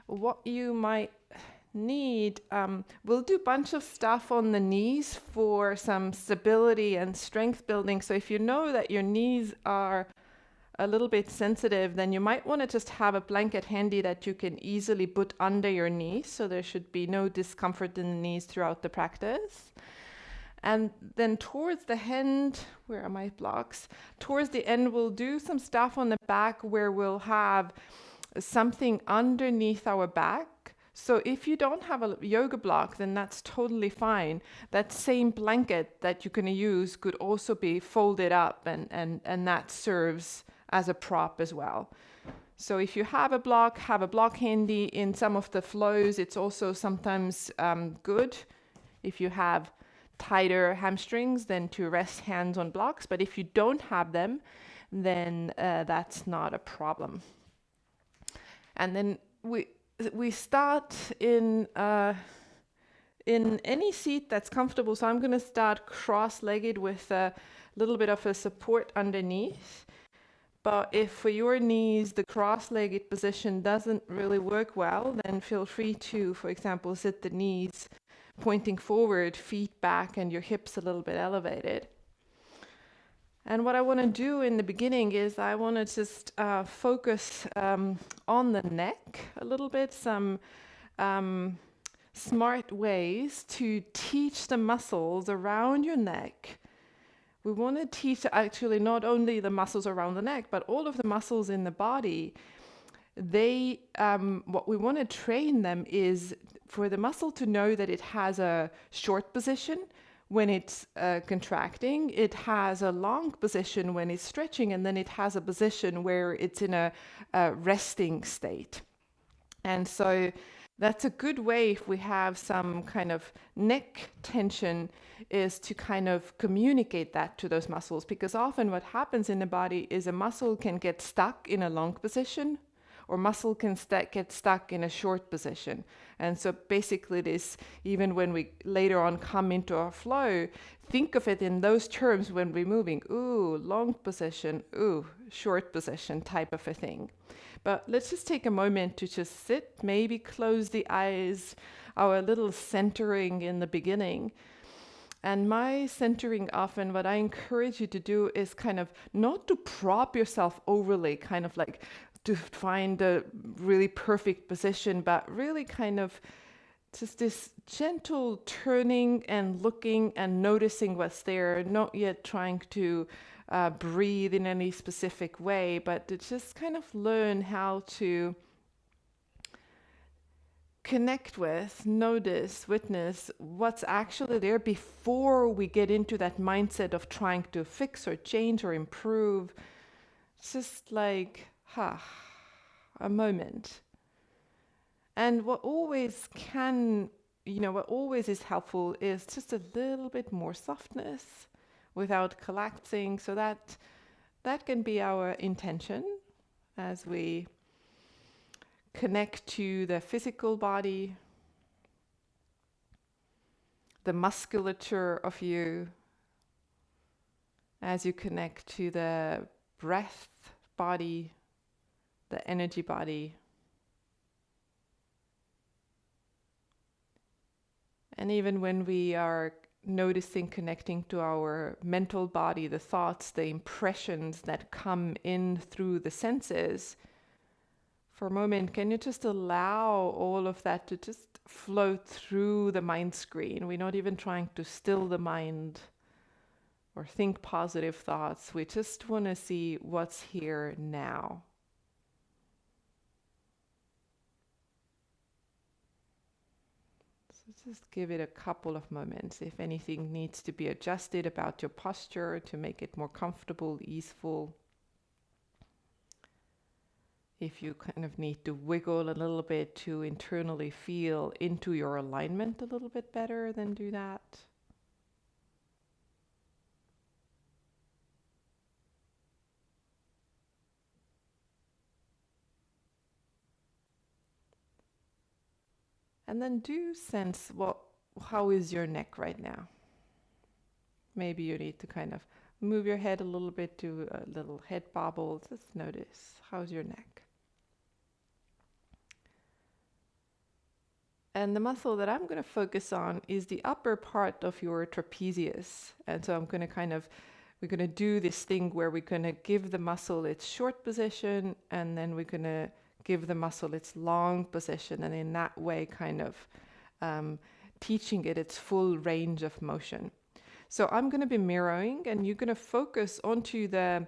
what you might need, we'll do a bunch of stuff on the knees for some stability and strength building. So if you know that your knees are a little bit sensitive, then you might want to just have a blanket handy that you can easily put under your knees, so there should be no discomfort in the knees throughout the practice. And then towards the end, where are my blocks? Towards the end, we'll do some stuff on the back where we'll have something underneath our back. So if you don't have a yoga block, then that's totally fine. That same blanket that you're going to use could also be folded up, and that serves as a prop as well. So if you have a block handy. In some of the flows, it's also sometimes good if you have tighter hamstrings than to rest hands on blocks. But if you don't have them, then that's not a problem. And then we start in any seat that's comfortable. So I'm going to start cross-legged with a little bit of a support underneath. But if for your knees the cross-legged position doesn't really work well, then feel free to, for example, sit the knees pointing forward, feet back, and your hips a little bit elevated. And what I want to do in the beginning is I want to just focus on the neck a little bit, some smart ways to teach the muscles around your neck. We want to teach actually not only the muscles around the neck, but all of the muscles in the body. What we want to train them is for the muscle to know that it has a short position when it's contracting, it has a long position when it's stretching, and then it has a position where it's in a resting state. And so that's a good way, if we have some kind of neck tension, is to kind of communicate that to those muscles. Because often what happens in the body is a muscle can get stuck in a long position, or muscle can get stuck in a short position. And so basically this, even when we later on come into our flow, think of it in those terms when we're moving. Ooh, long position, ooh, short position type of a thing. But let's just take a moment to just sit, maybe close the eyes, our little centering in the beginning. And my centering often, what I encourage you to do is kind of not to prop yourself overly, kind of like to find a really perfect position, but really kind of just this gentle turning and looking and noticing what's there, not yet trying to breathe in any specific way, but to just kind of learn how to connect with, notice, witness what's actually there before we get into that mindset of trying to fix or change or improve. It's just like, a moment. And what always is helpful is just a little bit more softness without collapsing. So that can be our intention as we connect to the physical body, the musculature of you, as you connect to the breath body, the energy body. And even when we are noticing, connecting to our mental body, the thoughts, the impressions that come in through the senses, for a moment, can you just allow all of that to just flow through the mind screen? We're not even trying to still the mind or think positive thoughts. We just want to see what's here now. So just give it a couple of moments. If anything needs to be adjusted about your posture to make it more comfortable, easeful. If you kind of need to wiggle a little bit to internally feel into your alignment a little bit better, then do that. And then do sense how is your neck right now. Maybe you need to kind of move your head a little bit to a little head bobble. Just notice, how's your neck? And the muscle that I'm going to focus on is the upper part of your trapezius. And so I'm going to we're going to do this thing where we're going to give the muscle its short position, and then we're going to give the muscle its long position. And in that way, teaching it its full range of motion. So I'm going to be mirroring, and you're going to focus onto the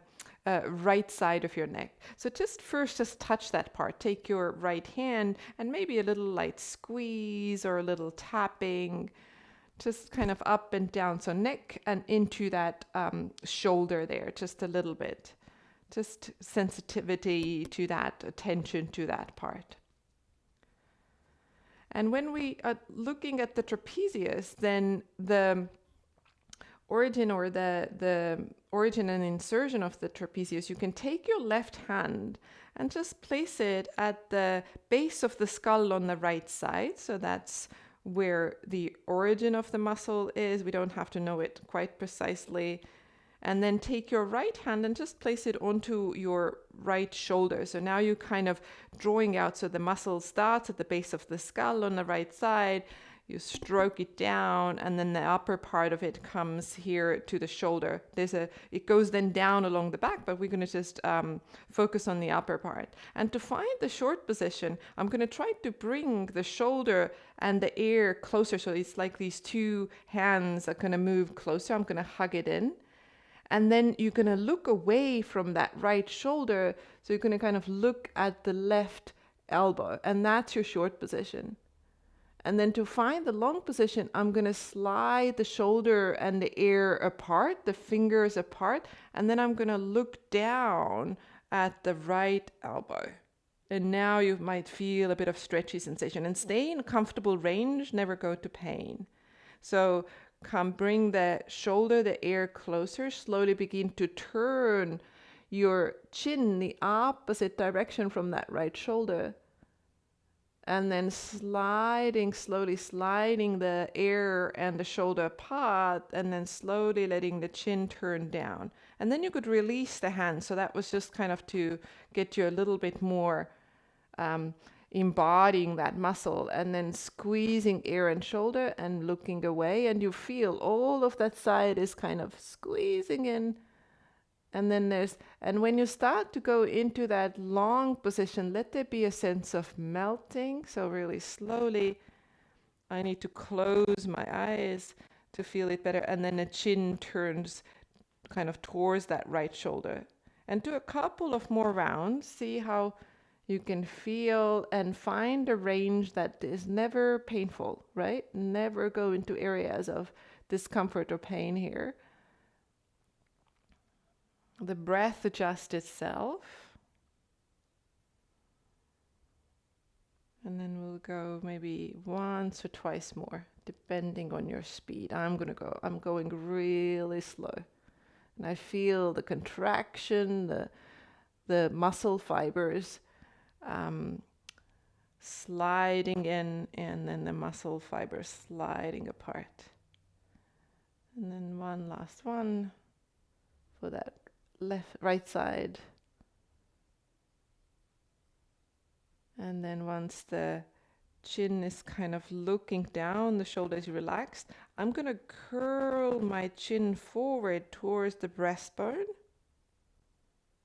right side of your neck. So just touch that part. Take your right hand and maybe a little light squeeze or a little tapping, just kind of up and down. So neck and into that shoulder there, just a little bit. Just sensitivity to that, attention to that part. And when we are looking at the trapezius, then the origin or the origin and insertion of the trapezius, you can take your left hand and just place it at the base of the skull on the right side. So that's where the origin of the muscle is. We don't have to know it quite precisely. And then take your right hand and just place it onto your right shoulder. So now you're kind of drawing out. So the muscle starts at the base of the skull on the right side. You stroke it down, and then the upper part of it comes here to the shoulder. It goes then down along the back, but we're going to just focus on the upper part. And to find the short position, I'm going to try to bring the shoulder and the ear closer. So it's like these two hands are going to move closer. I'm going to hug it in. And then you're going to look away from that right shoulder. So you're going to kind of look at the left elbow, and that's your short position. And then to find the long position, I'm going to slide the shoulder and the ear apart, the fingers apart, and then I'm going to look down at the right elbow. And now you might feel a bit of stretchy sensation. And stay in a comfortable range, never go to pain. So bring the shoulder, the ear closer, slowly begin to turn your chin the opposite direction from that right shoulder. And then slowly sliding the ear and the shoulder apart, and then slowly letting the chin turn down. And then you could release the hand. So that was just kind of to get you a little bit more embodying that muscle, and then squeezing ear and shoulder and looking away. And you feel all of that side is kind of squeezing in. And when you start to go into that long position, let there be a sense of melting. So really slowly, I need to close my eyes to feel it better. And then the chin turns kind of towards that right shoulder. And do a couple of more rounds. See how you can feel and find a range that is never painful, right? Never go into areas of discomfort or pain here. The breath adjusts itself. And then we'll go maybe once or twice more, depending on your speed. I'm going really slow. And I feel the contraction, the muscle fibers sliding in, and then the muscle fibers sliding apart. And then one last one for that right side. And then once the chin is kind of looking down, the shoulder is relaxed, I'm going to curl my chin forward towards the breastbone.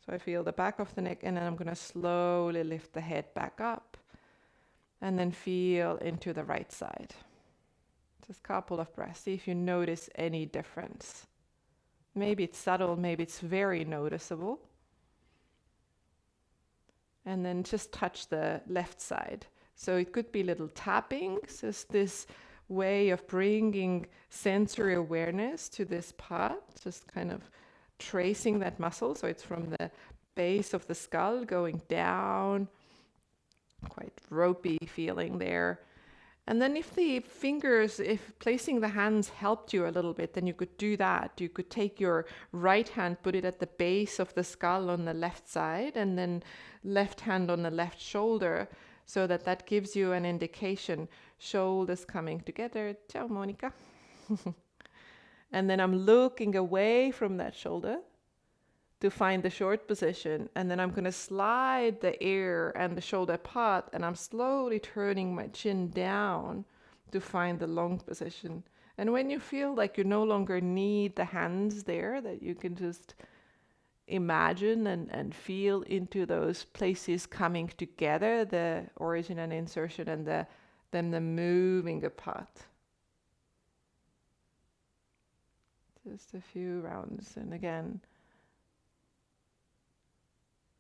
So I feel the back of the neck, and then I'm going to slowly lift the head back up, and then feel into the right side. Just a couple of breaths. See if you notice any difference. Maybe it's subtle, maybe it's very noticeable. And then just touch the left side. So it could be little tapping, just this way of bringing sensory awareness to this part, just kind of tracing that muscle. So it's from the base of the skull going down, quite ropey feeling there. And then if placing the hands helped you a little bit, then you could do that. You could take your right hand, put it at the base of the skull on the left side, and then left hand on the left shoulder, so that gives you an indication. Shoulders coming together. Ciao, Monica. And then I'm looking away from that shoulder to find the short position. And then I'm going to slide the ear and the shoulder apart, and I'm slowly turning my chin down to find the long position. And when you feel like you no longer need the hands there, that you can just imagine and feel into those places coming together, the origin and insertion, and then the moving apart. Just a few rounds, and again,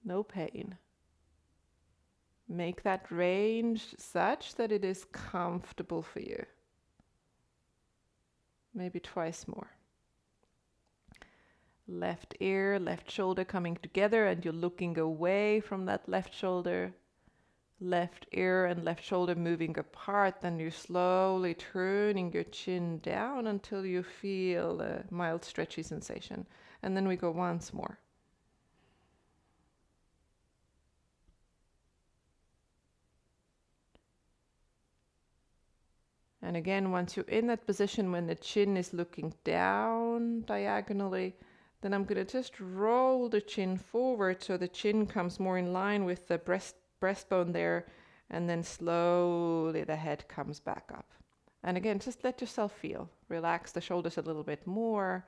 no pain. Make that range such that it is comfortable for you. Maybe twice more. Left ear, left shoulder coming together, and you're looking away from that left shoulder. Left ear and left shoulder moving apart, then you're slowly turning your chin down until you feel a mild stretchy sensation. And then we go once more. And again, once you're in that position when the chin is looking down diagonally, then I'm going to just roll the chin forward so the chin comes more in line with the breastbone there, and then slowly the head comes back up. And again, just let yourself feel. Relax the shoulders a little bit more.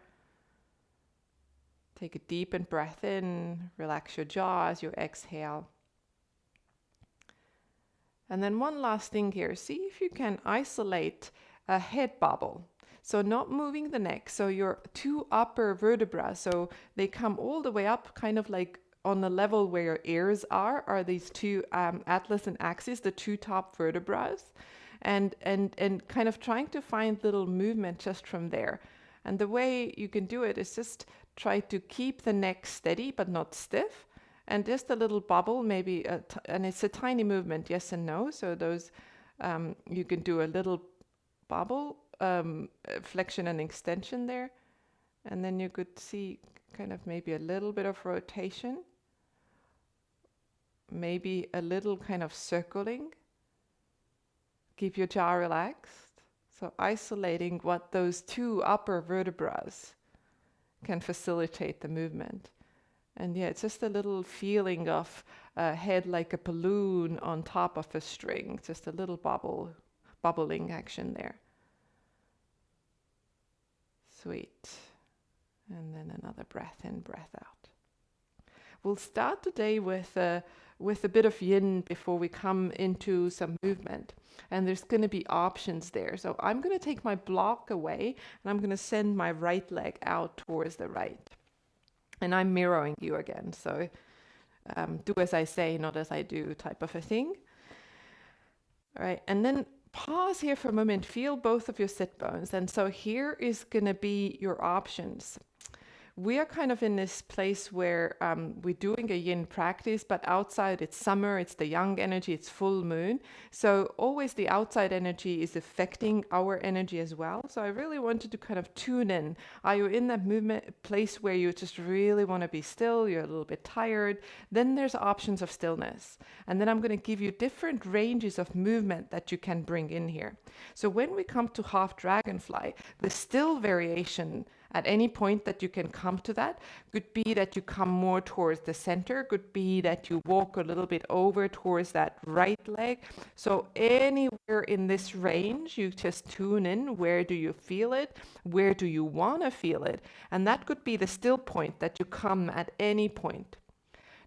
Take a deep breath in, relax your jaw as you exhale. And then one last thing here, see if you can isolate a head bobble. So not moving the neck, so your two upper vertebrae, so they come all the way up, kind of like on the level where your ears are these two atlas and axis, the two top vertebrae, and kind of trying to find little movement just from there. And the way you can do it is just try to keep the neck steady but not stiff, and just a little bubble, maybe, and it's a tiny movement, yes and no. So those, you can do a little bubble, flexion and extension there. And then you could see kind of maybe a little bit of rotation, maybe a little kind of circling. Keep your jaw relaxed. So isolating what those two upper vertebrae can facilitate the movement. And yeah, it's just a little feeling of a head like a balloon on top of a string, just a little bubbling action there. Sweet. And then another breath in, breath out. We'll start today with a bit of yin before we come into some movement. And there's going to be options there. So I'm going to take my block away, and I'm going to send my right leg out towards the right. And I'm mirroring you again, so do as I say, not as I do type of a thing. All right, and then pause here for a moment, feel both of your sit bones. And so here is going to be your options. We are kind of in this place where we're doing a yin practice, but outside it's summer, it's the yang energy, it's full moon. So always the outside energy is affecting our energy as well. So I really wanted to kind of tune in. Are you in that movement place where you just really want to be still, you're a little bit tired? Then there's options of stillness. And then I'm going to give you different ranges of movement that you can bring in here. So when we come to half-dragonfly, the still variation at any point that you can come to that could be that you come more towards the center, could be that you walk a little bit over towards that right leg. So anywhere in this range, you just tune in. Where do you feel it? Where do you want to feel it? And that could be the still point that you come at any point.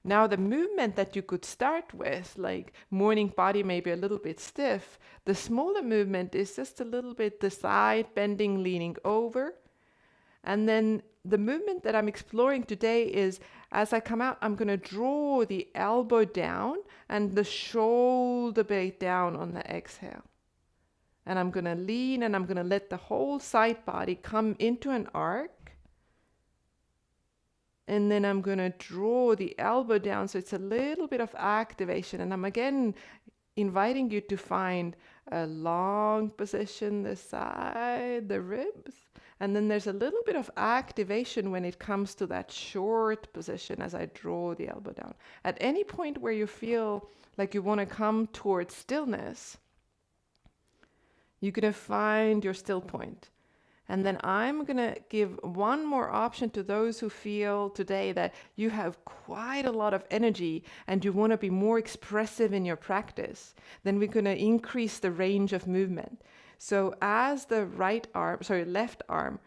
Now the movement that you could start with, like morning body maybe a little bit stiff, the smaller movement is just a little bit the side bending, leaning over. And then the movement that I'm exploring today is, as I come out, I'm going to draw the elbow down and the shoulder blade down on the exhale. And I'm going to lean, and I'm going to let the whole side body come into an arc. And then I'm going to draw the elbow down, so it's a little bit of activation. And I'm again inviting you to find a long position, the side, the ribs. And then there's a little bit of activation when it comes to that short position as I draw the elbow down. At any point where you feel like you want to come towards stillness, you're going to find your still point. And then I'm going to give one more option to those who feel today that you have quite a lot of energy and you want to be more expressive in your practice. Then we're going to increase the range of movement. So as the left arm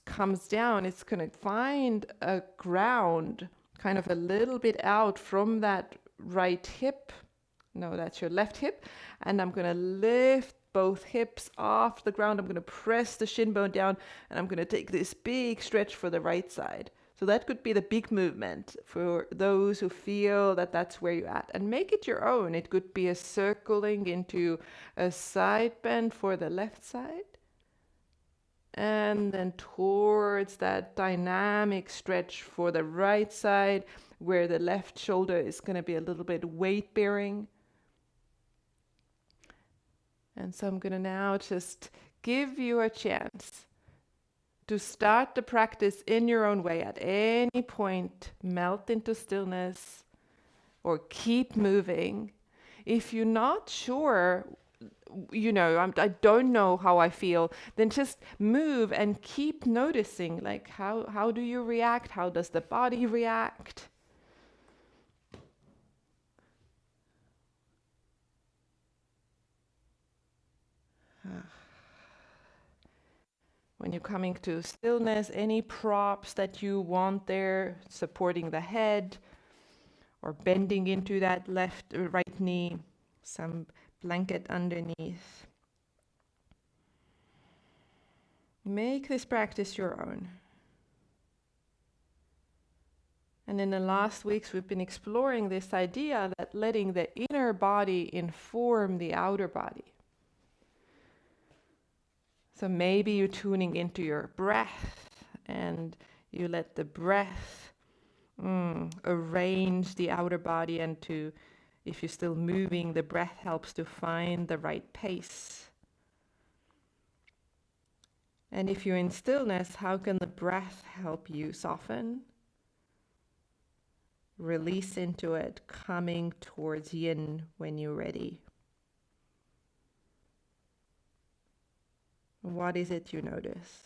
comes down, it's going to find a ground kind of a little bit out from that right hip. No, that's your left hip. And I'm going to lift both hips off the ground. I'm going to press the shin bone down, and I'm going to take this big stretch for the right side. So that could be the big movement for those who feel that that's where you're at. And make it your own. It could be a circling into a side bend for the left side. And then towards that dynamic stretch for the right side, where the left shoulder is going to be a little bit weight bearing. And so I'm going to now just give you a chance to start the practice in your own way. At any point, melt into stillness or keep moving. If you're not sure, I don't know how I feel, then just move and keep noticing, like how do you react? How does the body react? When you're coming to stillness, any props that you want there, supporting the head or bending into that left or right knee, some blanket underneath. Make this practice your own. And in the last weeks, we've been exploring this idea that letting the inner body inform the outer body. So maybe you're tuning into your breath and you let the breath arrange the outer body, and if you're still moving, the breath helps to find the right pace. And if you're in stillness, how can the breath help you soften? Release into it, coming towards yin when you're ready. What is it you notice?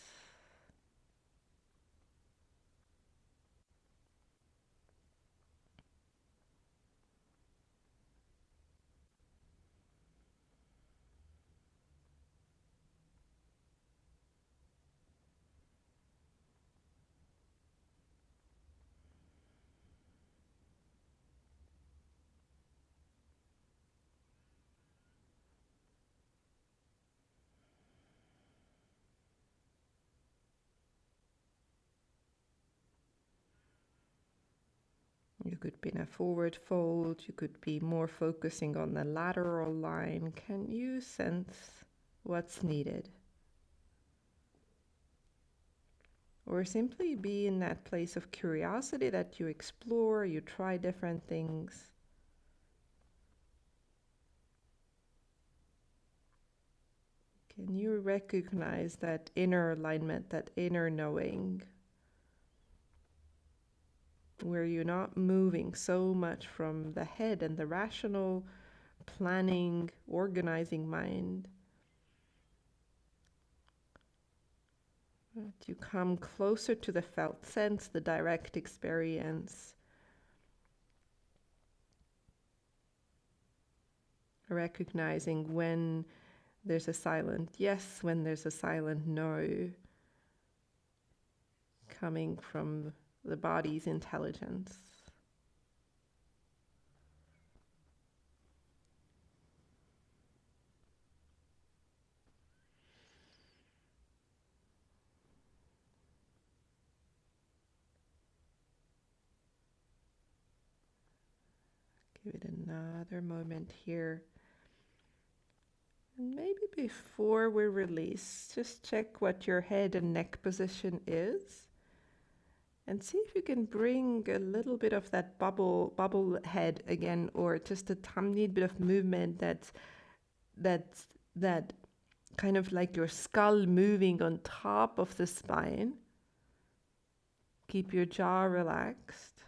You could be in a forward fold, you could be more focusing on the lateral line. Can you sense what's needed? Or simply be in that place of curiosity that you explore, you try different things. Can you recognize that inner alignment, that inner knowing, where you're not moving so much from the head and the rational planning, organizing mind? You come closer to the felt sense, the direct experience. Recognizing when there's a silent yes, when there's a silent no, coming from the body's intelligence. Give it another moment here. And maybe before we release, just check what your head and neck position is. And see if you can bring a little bit of that bubble head again, or just a tiny bit of movement that kind of like your skull moving on top of the spine. Keep your jaw relaxed.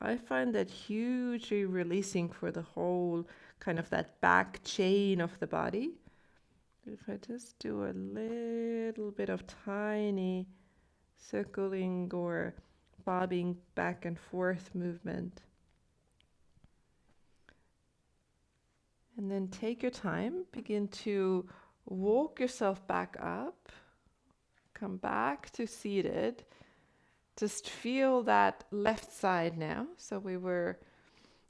I find that hugely releasing for the whole kind of that back chain of the body. If I just do a little bit of tiny circling or bobbing back and forth movement. And then take your time, begin to walk yourself back up, come back to seated. Just feel that left side now. So we were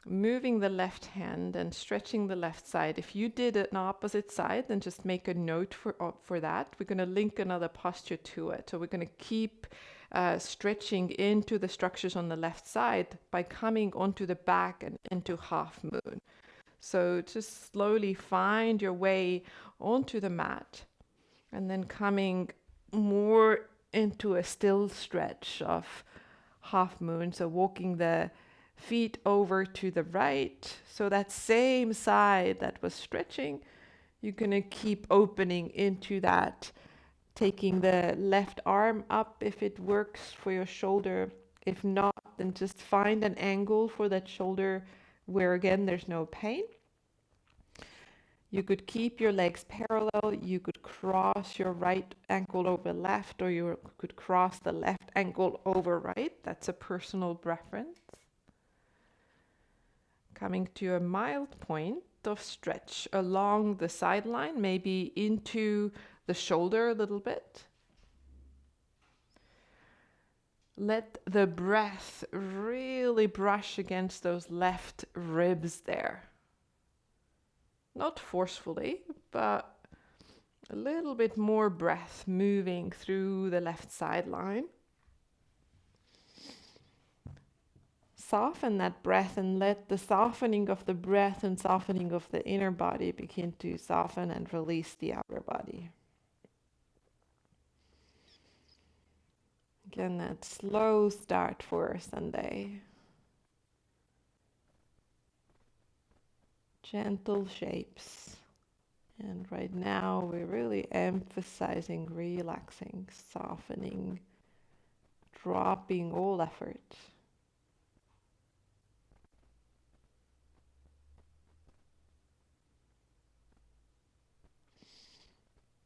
moving the left hand and stretching the left side. If you did an opposite side, then just make a note for that. We're going to link another posture to it. So we're going to keep stretching into the structures on the left side by coming onto the back and into half moon. So just slowly find your way onto the mat and then coming more into a still stretch of half moon. So walking the feet over to the right. So that same side that was stretching, you're going to keep opening into that, taking the left arm up if it works for your shoulder. If not, then just find an angle for that shoulder where again there's no pain. You could keep your legs parallel, you could cross your right ankle over left, or you could cross the left ankle over right. That's a personal preference. Coming to a mild point of stretch along the sideline, maybe into the shoulder a little bit. Let the breath really brush against those left ribs there. Not forcefully, but a little bit more breath moving through the left sideline. Soften that breath and let the softening of the breath and softening of the inner body begin to soften and release the outer body. Again, that slow start for Sunday. Gentle shapes. And right now we're really emphasizing relaxing, softening, dropping all effort.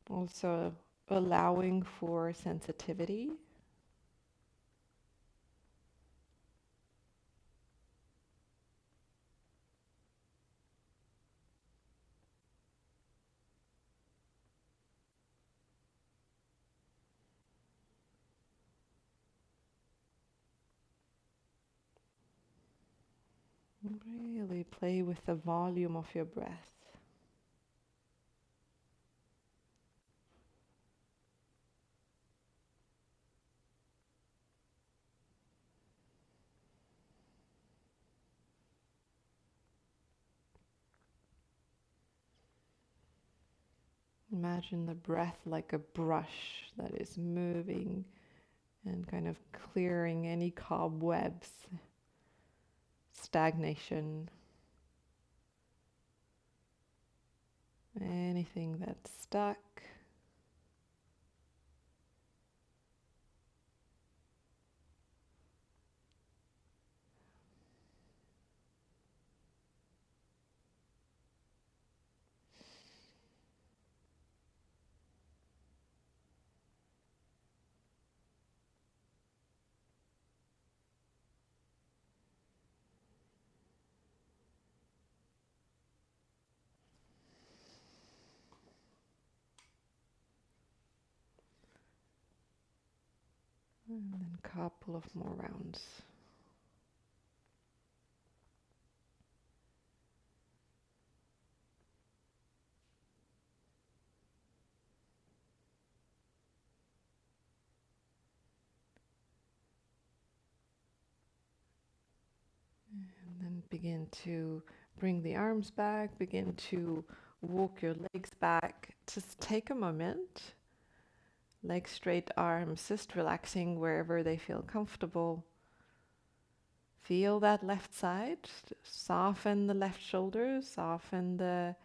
Also allowing for sensitivity. Really play with the volume of your breath. Imagine the breath like a brush that is moving and kind of clearing any cobwebs, stagnation, anything that's stuck. And then a couple of more rounds. And then begin to bring the arms back, begin to walk your legs back. Just take a moment. Legs straight, arms just relaxing wherever they feel comfortable. Feel that left side. Soften the left shoulder, soften the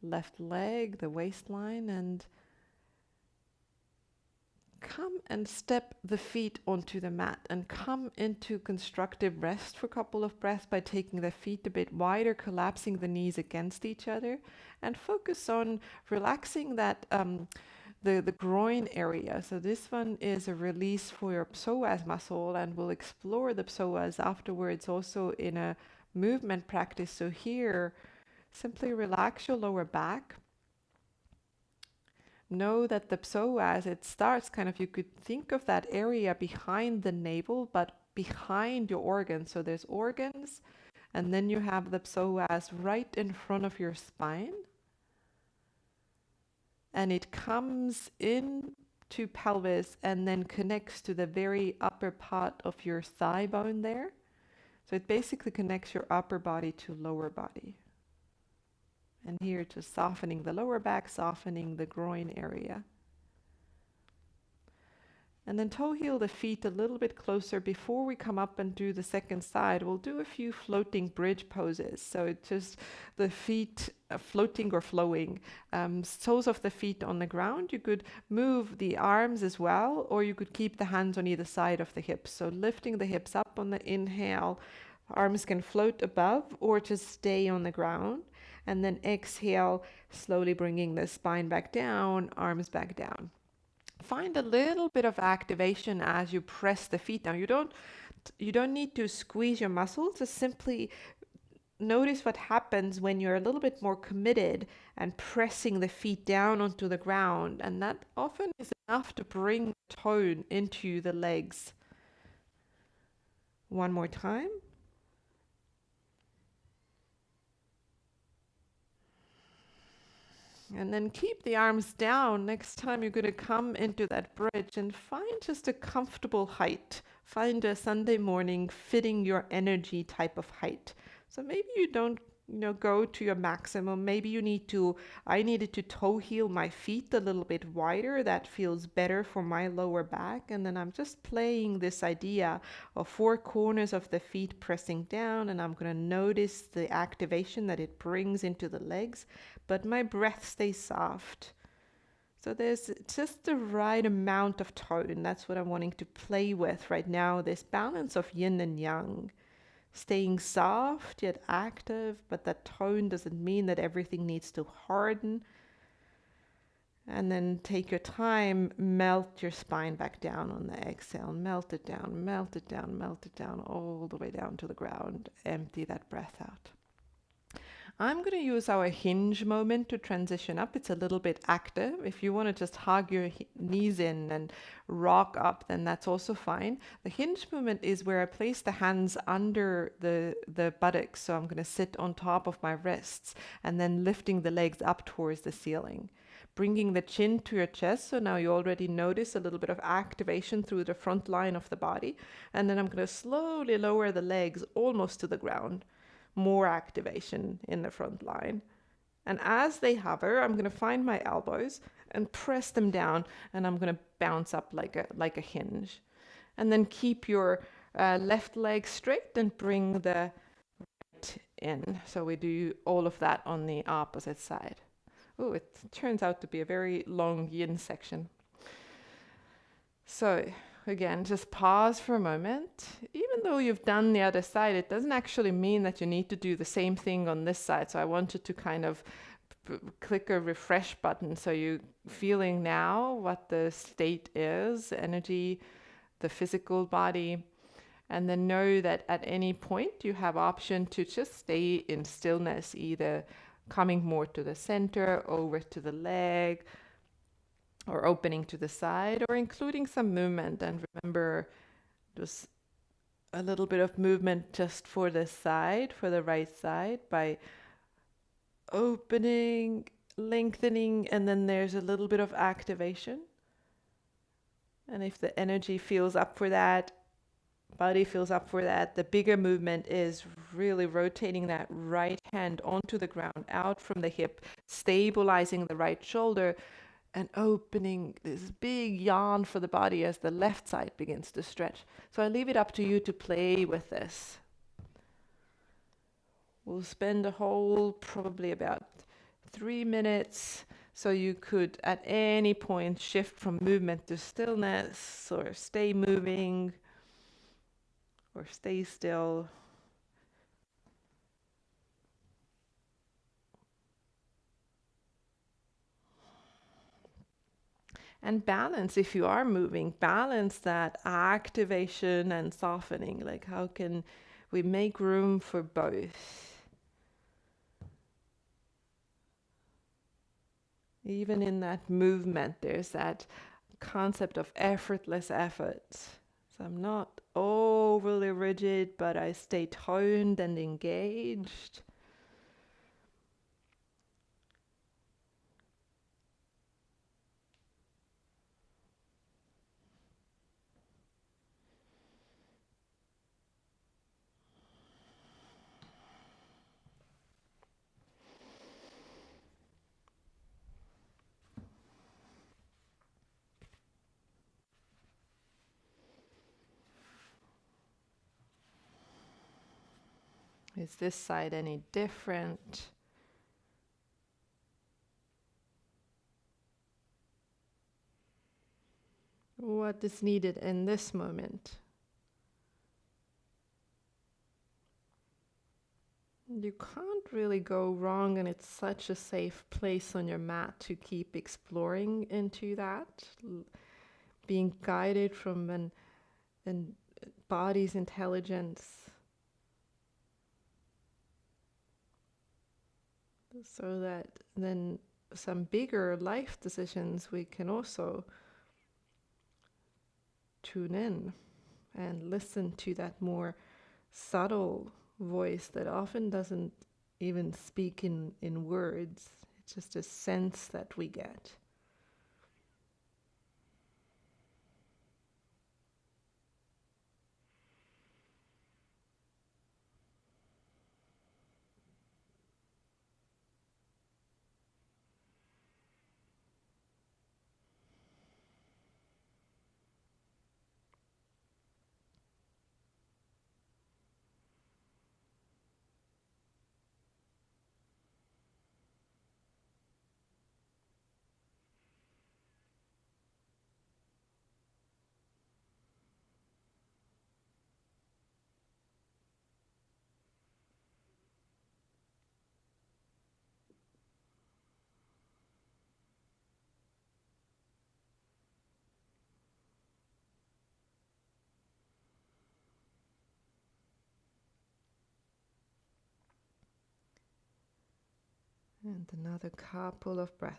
left leg, the waistline, and come and step the feet onto the mat and come into constructive rest for a couple of breaths by taking the feet a bit wider, collapsing the knees against each other, and focus on relaxing that the groin area. So this one is a release for your psoas muscle, and we'll explore the psoas afterwards also in a movement practice. So here, simply relax your lower back. Know that the psoas, it starts kind of, you could think of that area behind the navel, but behind your organs. So there's organs, and then you have the psoas right in front of your spine. And it comes into pelvis and then connects to the very upper part of your thigh bone there. So it basically connects your upper body to lower body. And here, just softening the lower back, softening the groin area. And then toe heel the feet a little bit closer. Before we come up and do the second side, we'll do a few floating bridge poses. So it's just the feet floating or flowing. Soles of the feet on the ground. You could move the arms as well, or you could keep the hands on either side of the hips. So lifting the hips up on the inhale, arms can float above or just stay on the ground. And then exhale, slowly bringing the spine back down, arms back down. Find a little bit of activation as you press the feet down. You don't need to squeeze your muscles. Just simply notice what happens when you're a little bit more committed and pressing the feet down onto the ground. And that often is enough to bring tone into the legs. One more time. And then keep the arms down. Next time you're going to come into that bridge and find just a comfortable height. Find a Sunday morning fitting your energy type of height. So maybe you don't, go to your maximum. Maybe I needed to toe heel my feet a little bit wider. That feels better for my lower back. And then I'm just playing this idea of 4 corners of the feet pressing down, and I'm going to notice the activation that it brings into the legs, but my breath stays soft. So there's just the right amount of tone. That's what I'm wanting to play with right now, this balance of yin and yang. Staying soft yet active, but that tone doesn't mean that everything needs to harden. And then take your time, melt your spine back down on the exhale. Melt it down, melt it down, melt it down, all the way down to the ground. Empty that breath out. I'm going to use our hinge moment to transition up. It's a little bit active. If you want to just hug your knees in and rock up, then that's also fine. The hinge movement is where I place the hands under the buttocks. So I'm going to sit on top of my wrists and then lifting the legs up towards the ceiling. Bringing the chin to your chest. So now you already notice a little bit of activation through the front line of the body. And then I'm going to slowly lower the legs almost to the ground. More activation in the front line. And as they hover, I'm going to find my elbows and press them down, and I'm going to bounce up like a hinge. And then keep your left leg straight and bring the right in. So we do all of that on the opposite side. Oh, it turns out to be a very long yin section. So again, just pause for a moment. Even though you've done the other side, it doesn't actually mean that you need to do the same thing on this side. So I want you to kind of click a refresh button. So you're feeling now what the state is, energy, the physical body. And then know that at any point you have option to just stay in stillness, either coming more to the center, over to the leg, or opening to the side, or including some movement. And remember, just a little bit of movement just for the side, for the right side, by opening, lengthening, and then there's a little bit of activation. And if the energy feels up for that, body feels up for that, the bigger movement is really rotating that right hand onto the ground, out from the hip, stabilizing the right shoulder, and opening this big yawn for the body as the left side begins to stretch. So I leave it up to you to play with this. We'll spend a whole, probably about 3 minutes So you could at any point shift from movement to stillness, or stay moving, or stay still. And balance, if you are moving, balance that activation and softening. Like, how can we make room for both? Even in that movement, there's that concept of effortless effort. So I'm not overly rigid, but I stay toned and engaged. Is this side any different? What is needed in this moment? You can't really go wrong, and it's such a safe place on your mat to keep exploring into that, being guided from an body's intelligence, so that then some bigger life decisions we can also tune in and listen to that more subtle voice that often doesn't even speak in words. It's just a sense that we get. And another couple of breaths.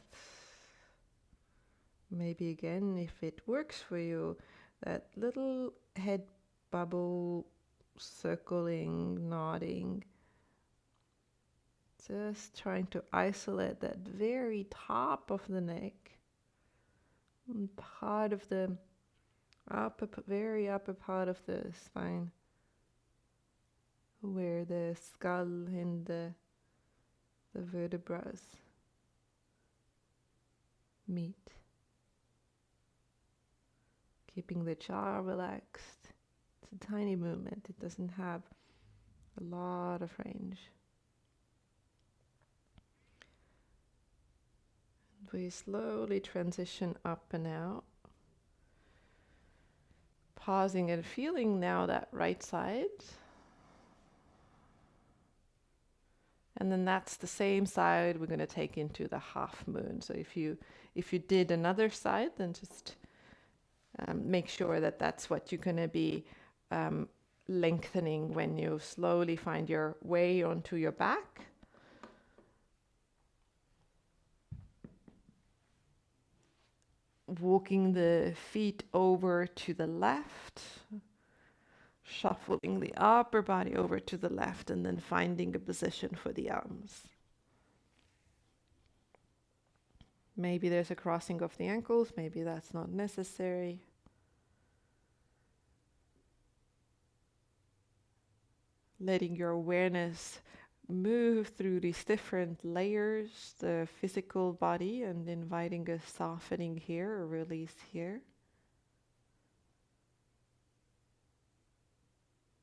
Maybe again, if it works for you, that little head bubble circling, nodding, just trying to isolate that very top of the neck, and part of the very upper part of the spine, where the skull and the vertebrae meet. Keeping the jaw relaxed. It's a tiny movement. It doesn't have a lot of range. And we slowly transition up and out. Pausing and feeling now that right side. And then that's the same side we're going to take into the half moon. So if you did another side, then just make sure that that's what you're going to be lengthening when you slowly find your way onto your back. Walking the feet over to the left, shuffling the upper body over to the left, and then finding a position for the arms. Maybe there's a crossing of the ankles, maybe that's not necessary. Letting your awareness move through these different layers, the physical body, and inviting a softening here, a release here.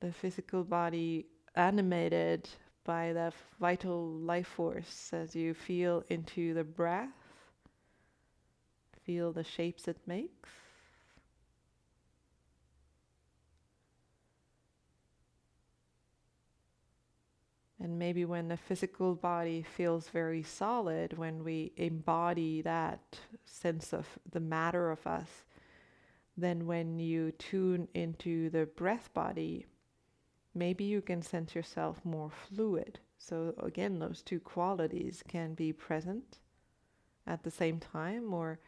The physical body animated by the vital life force as you feel into the breath. Feel the shapes it makes. And maybe when the physical body feels very solid, when we embody that sense of the matter of us, then when you tune into the breath body, maybe you can sense yourself more fluid. So again, those two qualities can be present at the same time, or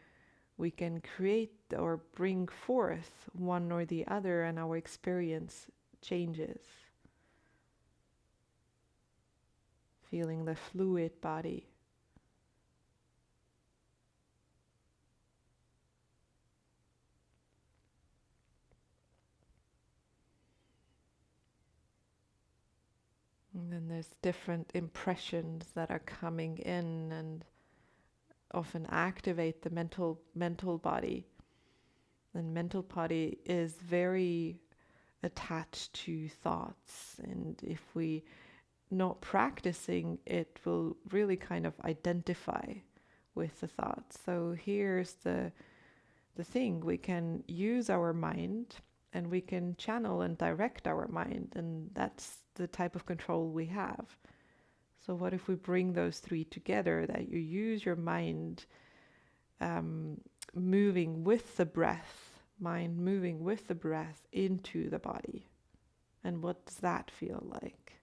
we can create or bring forth one or the other, and our experience changes. Feeling the fluid body. And then there's different impressions that are coming in and often activate the mental body. And mental body is very attached to thoughts, and if we not practicing, it will really kind of identify with the thoughts. So here's the thing: we can use our mind and we can channel and direct our mind, and that's the type of control we have. So what if we bring those three together, that you use your mind moving with the breath, mind moving with the breath into the body. And what does that feel like?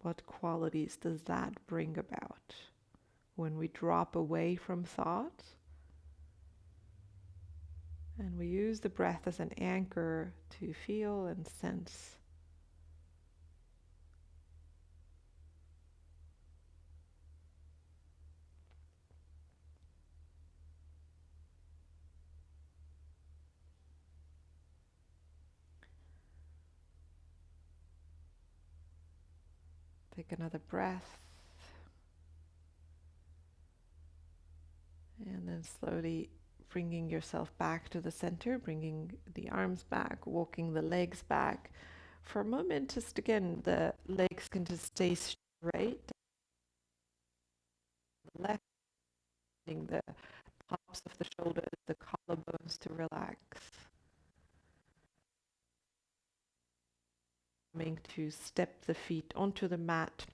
What qualities does that bring about when we drop away from thought and we use the breath as an anchor to feel and sense? Take another breath, and then slowly bringing yourself back to the center, bringing the arms back, walking the legs back. For a moment, just again, the legs can just stay straight. The left, the tops of the shoulders, the collarbones to relax. Coming to step the feet onto the mat.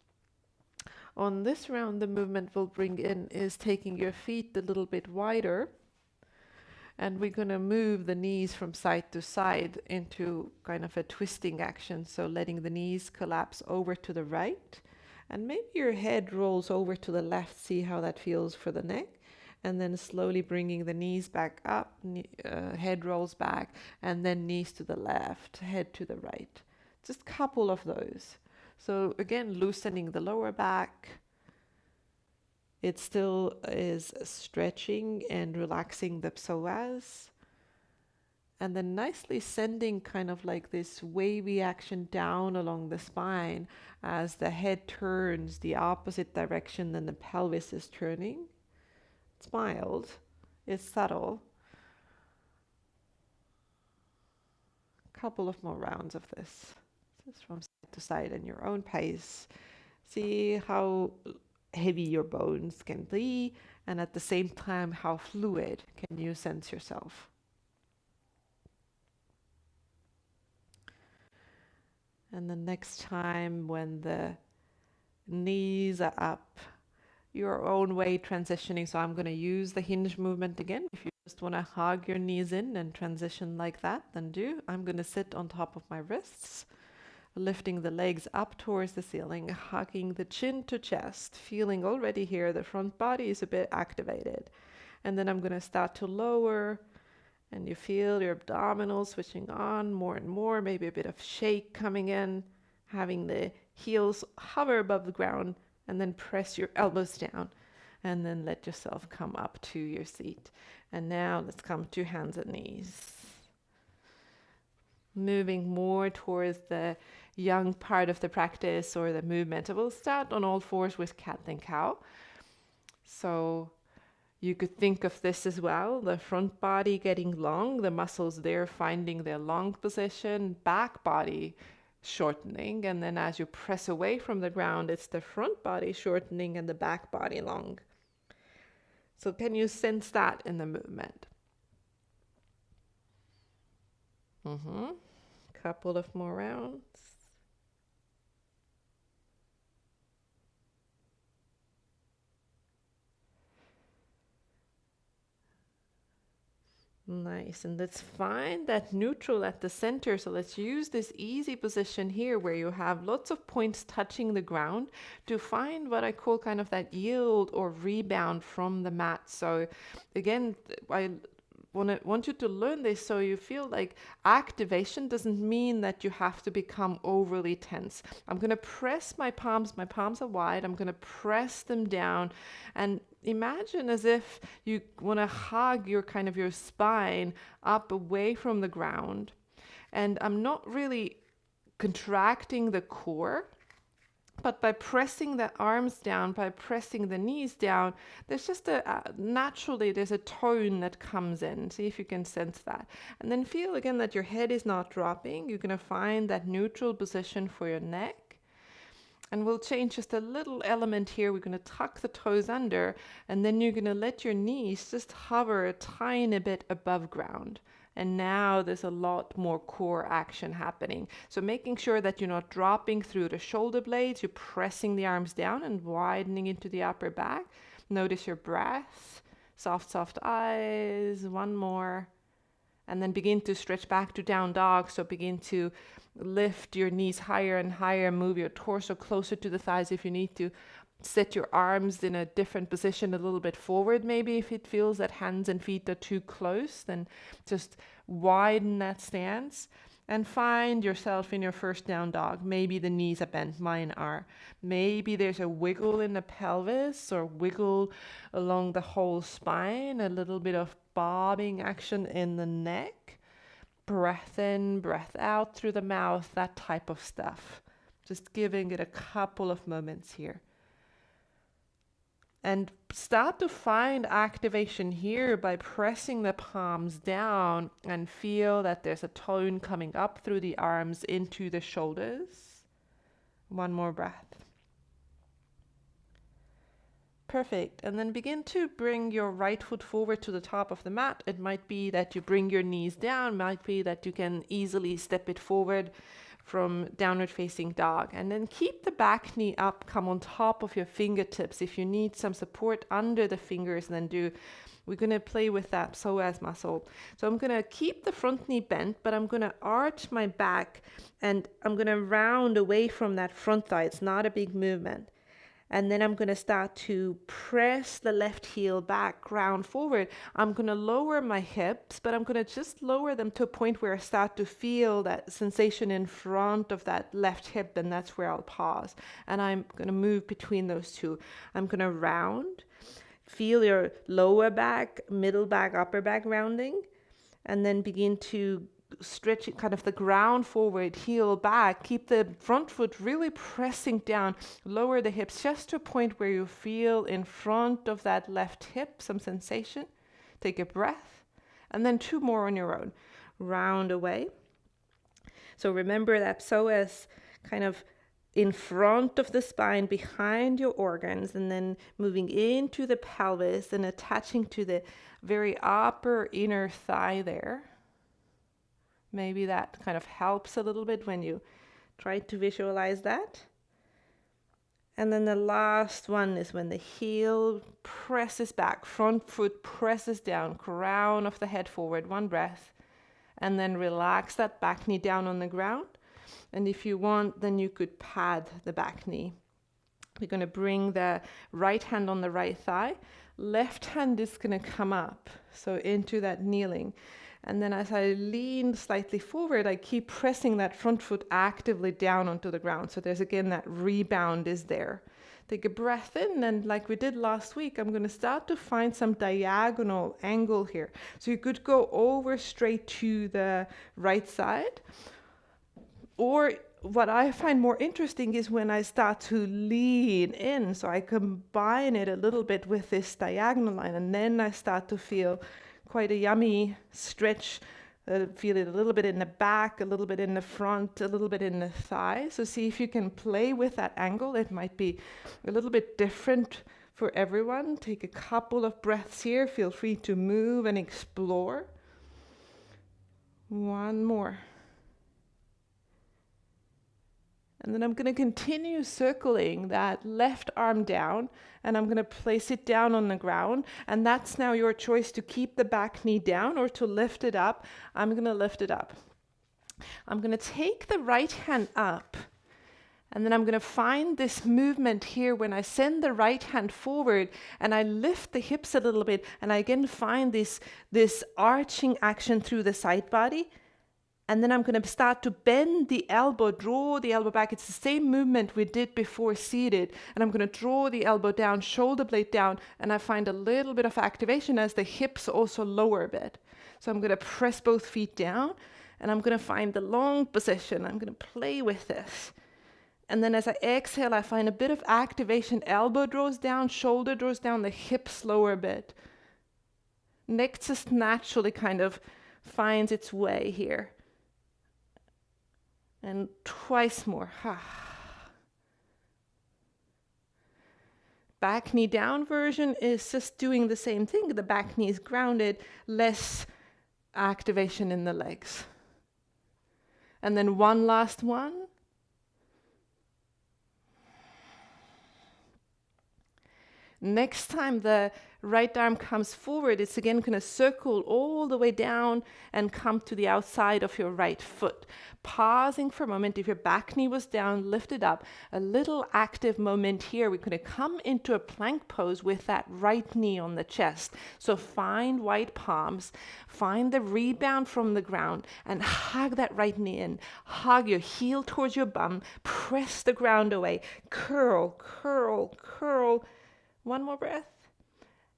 On this round, the movement we'll bring in is taking your feet a little bit wider, and we're going to move the knees from side to side into kind of a twisting action, so letting the knees collapse over to the right, and maybe your head rolls over to the left. See how that feels for the neck, and then slowly bringing the knees back up, head rolls back, and then knees to the left, head to the right. Just a couple of those. So again, loosening the lower back. It still is stretching and relaxing the psoas. And then nicely sending kind of like this wavy action down along the spine as the head turns the opposite direction than the pelvis is turning. It's mild, it's subtle. A couple of more rounds of this. Just from side to side in your own pace. See how heavy your bones can be, and at the same time, how fluid can you sense yourself. And the next time when the knees are up, your own way transitioning. So I'm going to use the hinge movement again. If you just want to hug your knees in and transition like that, then do. I'm going to sit on top of my wrists, lifting the legs up towards the ceiling, hugging the chin to chest, feeling already here the front body is a bit activated. And then I'm going to start to lower, and you feel your abdominals switching on more and more, maybe a bit of shake coming in, having the heels hover above the ground, and then press your elbows down, and then let yourself come up to your seat. And now let's come to hands and knees. Moving more towards the young part of the practice or the movement. So we'll start on all fours with cat and cow. So You could think of this as well, the front body getting long, the muscles there finding their long position, back body shortening, and then as you press away from the ground, it's the front body shortening and the back body long. So can you sense that in the movement? Couple of more rounds. Nice, and let's find that neutral at the center. So let's use this easy position here where you have lots of points touching the ground to find what I call kind of that yield or rebound from the mat. So again, I want you to learn this so you feel like activation doesn't mean that you have to become overly tense. I'm going to press my palms are wide, I'm going to press them down and imagine as if you want to hug your kind of your spine up away from the ground. And I'm not really contracting the core, but by pressing the arms down, by pressing the knees down, there's just naturally there's a tone that comes in. See if you can sense that. And then feel again that your head is not dropping. You're going to find that neutral position for your neck. And we'll change just a little element here. We're going to tuck the toes under, and then you're going to let your knees just hover a tiny bit above ground. And now there's a lot more core action happening. So making sure that you're not dropping through the shoulder blades, you're pressing the arms down and widening into the upper back. Notice your breath, soft, soft eyes, one more. And then begin to stretch back to down dog. So begin to lift your knees higher and higher, move your torso closer to the thighs if you need to. Set your arms in a different position, a little bit forward maybe if it feels that hands and feet are too close, then just widen that stance and find yourself in your first down dog. Maybe the knees are bent, mine are. Maybe there's a wiggle in the pelvis or wiggle along the whole spine, a little bit of bobbing action in the neck. Breath in, breath out through the mouth, that type of stuff. Just giving it a couple of moments here. And start to find activation here by pressing the palms down and feel that there's a tone coming up through the arms into the shoulders. One more breath. Perfect. And then begin to bring your right foot forward to the top of the mat. It might be that you bring your knees down, might be that you can easily step it forward from downward facing dog. And then keep the back knee up, come on top of your fingertips. If you need some support under the fingers, then we're going to play with that psoas muscle. So I'm going to keep the front knee bent, but I'm going to arch my back and I'm going to round away from that front thigh. It's not a big movement. And then I'm going to start to press the left heel back, round forward. I'm going to lower my hips, but I'm going to just lower them to a point where I start to feel that sensation in front of that left hip, and that's where I'll pause. And I'm going to move between those two. I'm going to round, feel your lower back, middle back, upper back rounding, and then begin to stretch kind of the ground forward, heel back, keep the front foot really pressing down, lower the hips just to a point where you feel in front of that left hip some sensation. Take a breath, and then two more on your own. Round away. So remember that psoas kind of in front of the spine, behind your organs, and then moving into the pelvis and attaching to the very upper inner thigh there. Maybe that kind of helps a little bit when you try to visualize that. And then the last one is when the heel presses back, front foot presses down, crown of the head forward, one breath. And then relax that back knee down on the ground. And if you want, then you could pad the back knee. We're going to bring the right hand on the right thigh. Left hand is going to come up, so into that kneeling. And then as I lean slightly forward, I keep pressing that front foot actively down onto the ground. So there's again that rebound is there. Take a breath in, and like we did last week, I'm going to start to find some diagonal angle here. So you could go over straight to the right side, or what I find more interesting is when I start to lean in. So I combine it a little bit with this diagonal line, and then I start to feel quite a yummy stretch. Feel it a little bit in the back, a little bit in the front, a little bit in the thigh. So see if you can play with that angle. It might be a little bit different for everyone. Take a couple of breaths here. Feel free to move and explore. One more. And then I'm going to continue circling that left arm down, and I'm going to place it down on the ground. And that's now your choice to keep the back knee down or to lift it up. I'm going to lift it up. I'm going to take the right hand up, and then I'm going to find this movement here when I send the right hand forward and I lift the hips a little bit, and I again find this arching action through the side body. And then I'm going to start to bend the elbow, draw the elbow back. It's the same movement we did before seated. And I'm going to draw the elbow down, shoulder blade down, and I find a little bit of activation as the hips also lower a bit. So I'm going to press both feet down, and I'm going to find the long position. I'm going to play with this. And then as I exhale, I find a bit of activation. Elbow draws down, shoulder draws down, the hips lower a bit. Neck just naturally kind of finds its way here. And twice more. Back knee down version is just doing the same thing. The back knee is grounded, less activation in the legs. And then one last one. Next time the right arm comes forward, it's again going to circle all the way down and come to the outside of your right foot. Pausing for a moment. If your back knee was down, lift it up. A little active moment here. We're going to come into a plank pose with that right knee on the chest. So find wide palms, find the rebound from the ground, and hug that right knee in. Hug your heel towards your bum. Press the ground away. Curl, curl, curl. One more breath.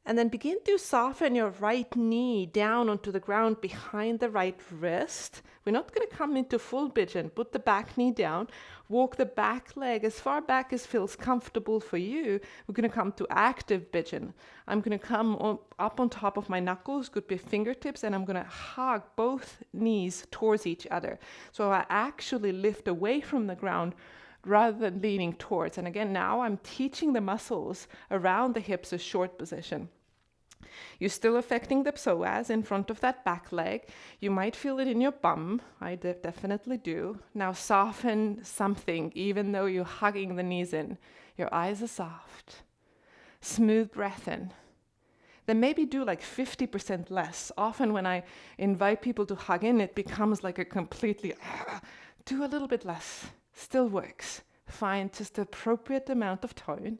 And then begin to soften your right knee down onto the ground behind the right wrist. We're not going to come into full pigeon. Put the back knee down. Walk the back leg as far back as feels comfortable for you. We're going to come to active pigeon. I'm going to come up on top of my knuckles, could be fingertips, and I'm going to hug both knees towards each other. So I actually lift away from the ground rather than leaning towards. And again, now I'm teaching the muscles around the hips a short position. You're still affecting the psoas in front of that back leg. You might feel it in your bum. I definitely do. Now soften something, even though you're hugging the knees in. Your eyes are soft. Smooth breath in. Then maybe do like 50% less. Often when I invite people to hug in, it becomes like a completely, do a little bit less. Still works. Find just the appropriate amount of tone.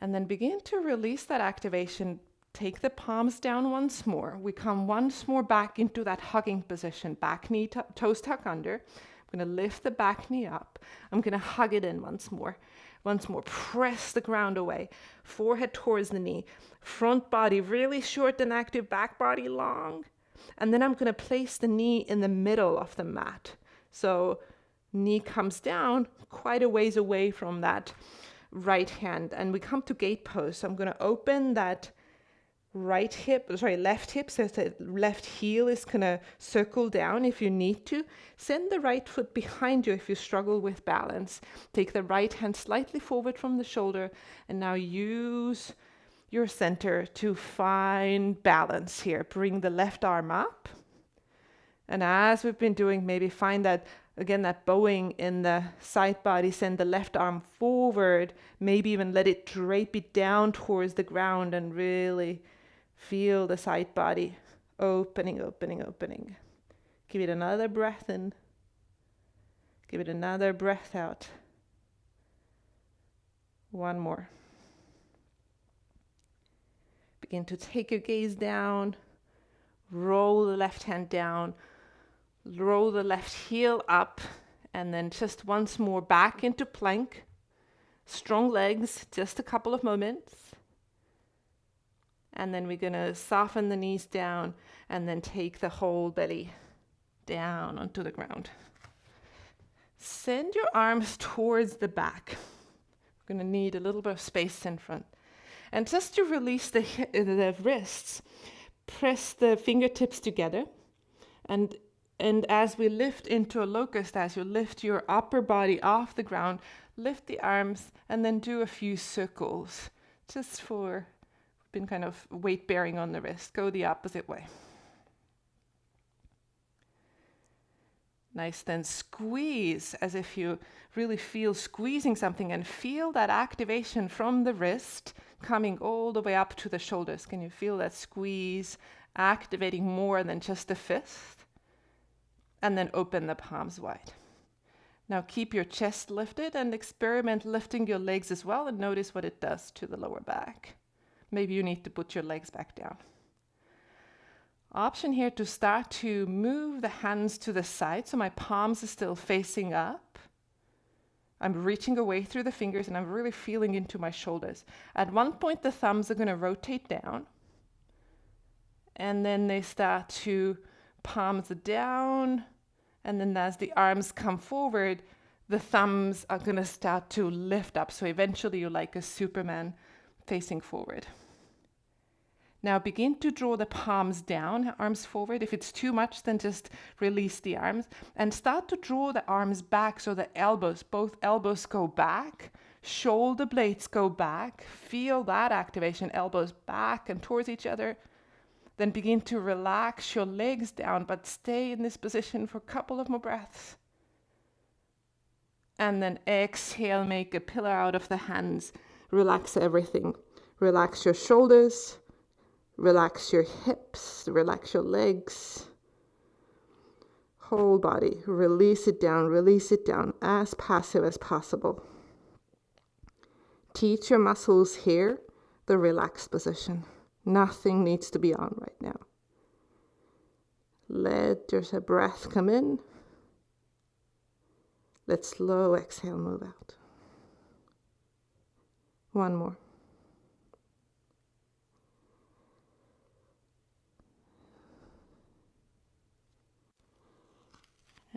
And then begin to release that activation. Take the palms down once more. We come once more back into that hugging position. Back knee, toes tuck under. I'm going to lift the back knee up. I'm going to hug it in once more. Once more, press the ground away. Forehead towards the knee. Front body really short and active. Back body long. And then I'm going to place the knee in the middle of the mat. So knee comes down quite a ways away from that right hand. And we come to gate pose. So I'm going to open that left hip, so the left heel is going to circle down if you need to. Send the right foot behind you if you struggle with balance. Take the right hand slightly forward from the shoulder, and now use your center to find balance here. Bring the left arm up, and as we've been doing, maybe find that again, that bowing in the side body. Send the left arm forward, maybe even let it drape it down towards the ground, and really feel the side body opening, opening, opening. Give it another breath in. Give it another breath out. One more. Begin to take your gaze down. Roll the left hand down. Roll the left heel up. And then just once more back into plank. Strong legs, just a couple of moments. And then we're going to soften the knees down and then take the whole belly down onto the ground. Send your arms towards the back. We're going to need a little bit of space in front. And just to release the wrists, press the fingertips together. And as we lift into a locust, as you lift your upper body off the ground, lift the arms and then do a few circles. Just for, been kind of weight bearing on the wrist. Go the opposite way. Nice, then squeeze as if you really feel squeezing something, and feel that activation from the wrist coming all the way up to the shoulders. Can you feel that squeeze activating more than just the fist? And then open the palms wide. Now keep your chest lifted and experiment lifting your legs as well, and notice what it does to the lower back. Maybe you need to put your legs back down. Option here to start to move the hands to the side, so my palms are still facing up. I'm reaching away through the fingers and I'm really feeling into my shoulders. At one point the thumbs are going to rotate down, and then they start to palms down, and then as the arms come forward, the thumbs are going to start to lift up, so eventually you're like a Superman facing forward. Now begin to draw the palms down, arms forward. If it's too much, then just release the arms and start to draw the arms back, so the elbows, both elbows go back, shoulder blades go back. Feel that activation, elbows back and towards each other. Then begin to relax your legs down, but stay in this position for a couple of more breaths. And then exhale, make a pillar out of the hands. Relax everything. Relax your shoulders. Relax your hips, relax your legs, whole body. Release it down as passive as possible. Teach your muscles here the relaxed position. Nothing needs to be on right now. Let your breath come in. Let slow exhale move out. One more.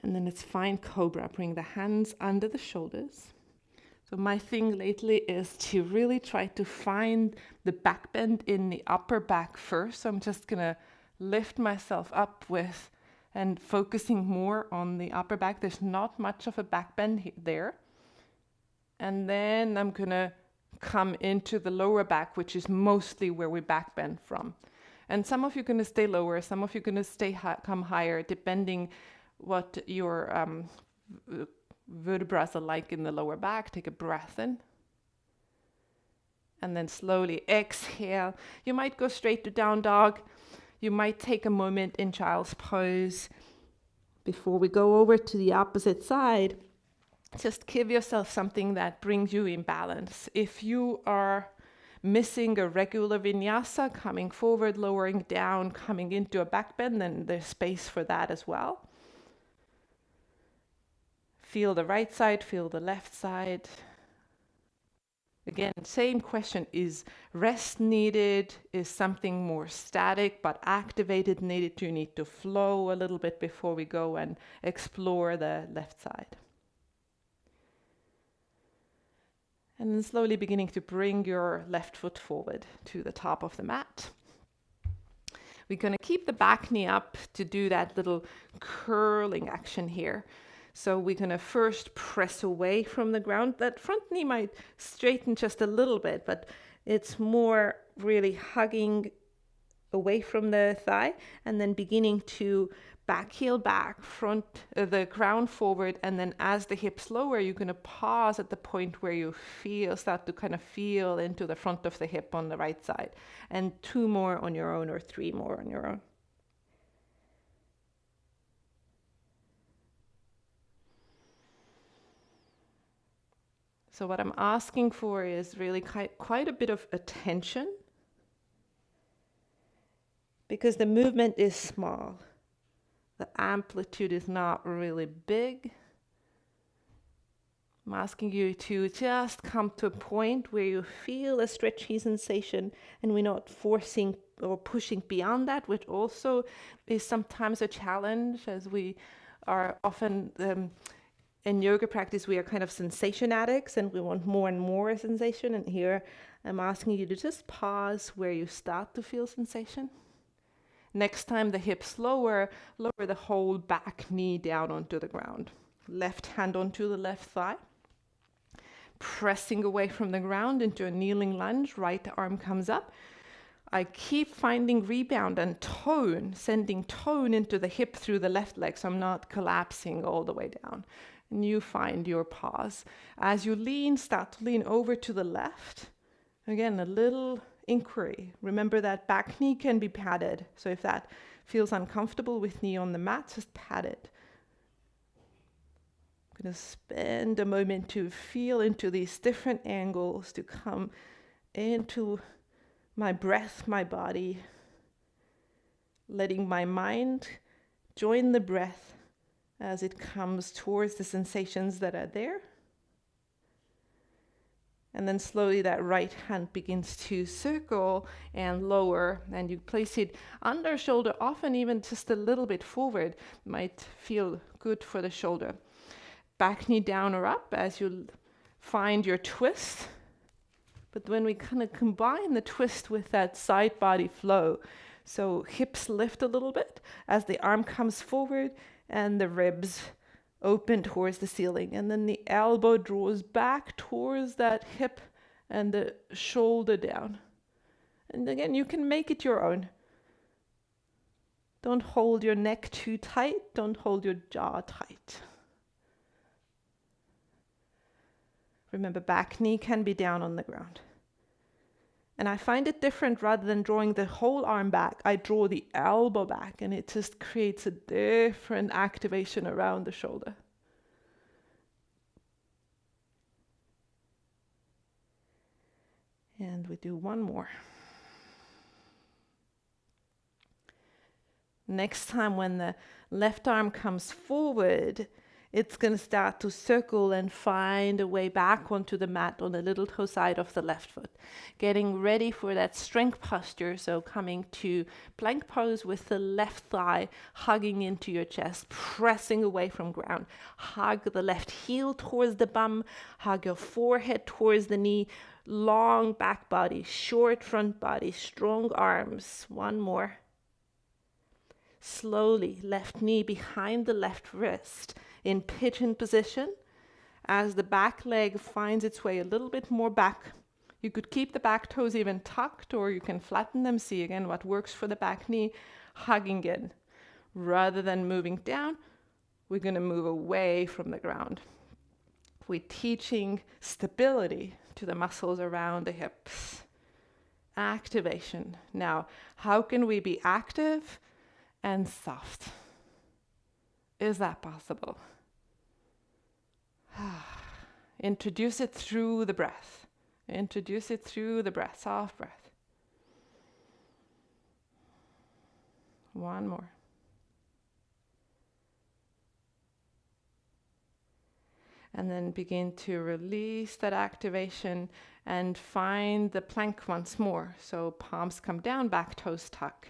And then it's fine cobra. Bring the hands under the shoulders. So my thing lately is to really try to find the back bend in the upper back first. So I'm just going to lift myself up with and focusing more on the upper back. There's not much of a back bend there. And then I'm going to come into the lower back, which is mostly where we back bend from. And some of you are going to stay lower, some of you are going to come higher, depending what your vertebrae are like in the lower back. Take a breath in. And then slowly exhale. You might go straight to down dog. You might take a moment in child's pose. Before we go over to the opposite side, just give yourself something that brings you in balance. If you are missing a regular vinyasa, coming forward, lowering down, coming into a back bend, then there's space for that as well. Feel the right side, feel the left side. Again, same question, is rest needed? Is something more static but activated needed? Do you need to flow a little bit before we go and explore the left side? And then slowly beginning to bring your left foot forward to the top of the mat. We're going to keep the back knee up to do that little curling action here. So we're going to first press away from the ground. That front knee might straighten just a little bit, but it's more really hugging away from the thigh, and then beginning to back heel back, front the ground forward, and then as the hips lower, you're going to pause at the point where you start to kind of feel into the front of the hip on the right side, and 2 more on your own or 3 more on your own. So what I'm asking for is really quite a bit of attention, because the movement is small. The amplitude is not really big. I'm asking you to just come to a point where you feel a stretchy sensation and we're not forcing or pushing beyond that, which also is sometimes a challenge, as we are often in yoga practice, we are kind of sensation addicts and we want more and more sensation. And here I'm asking you to just pause where you start to feel sensation. Next time the hips lower the whole back knee down onto the ground. Left hand onto the left thigh. Pressing away from the ground into a kneeling lunge, right arm comes up. I keep finding rebound and tone, sending tone into the hip through the left leg, so I'm not collapsing all the way down. And you find your pause. As you lean, start to lean over to the left. Again, a little inquiry. Remember that back knee can be padded, so if that feels uncomfortable with knee on the mat, just pad it. I'm going to spend a moment to feel into these different angles, to come into my breath, my body, letting my mind join the breath as it comes towards the sensations that are there. And then slowly that right hand begins to circle and lower, and you place it under shoulder, often even just a little bit forward. Might feel good for the shoulder. Back knee down or up as you find your twist. But when we kind of combine the twist with that side body flow, so hips lift a little bit as the arm comes forward and the ribs open towards the ceiling. And then the elbow draws back towards that hip and the shoulder down. And again, you can make it your own. Don't hold your neck too tight. Don't hold your jaw tight. Remember, back knee can be down on the ground. And I find it different. Rather than drawing the whole arm back, I draw the elbow back, and it just creates a different activation around the shoulder. And we do one more. Next time when the left arm comes forward, it's going to start to circle and find a way back onto the mat on the little toe side of the left foot. Getting ready for that strength posture, so coming to plank pose with the left thigh hugging into your chest, pressing away from ground. Hug the left heel towards the bum, hug your forehead towards the knee, long back body, short front body, strong arms. One more. Slowly, left knee behind the left wrist in pigeon position as the back leg finds its way a little bit more back. You could keep the back toes even tucked, or you can flatten them. See again what works for the back knee, hugging in. Rather than moving down, we're going to move away from the ground. We're teaching stability to the muscles around the hips. Activation. Now, how can we be active and soft? Is that possible? Introduce it through the breath. Introduce it through the breath, soft breath. One more. And then begin to release that activation and find the plank once more. So palms come down, back toes tuck.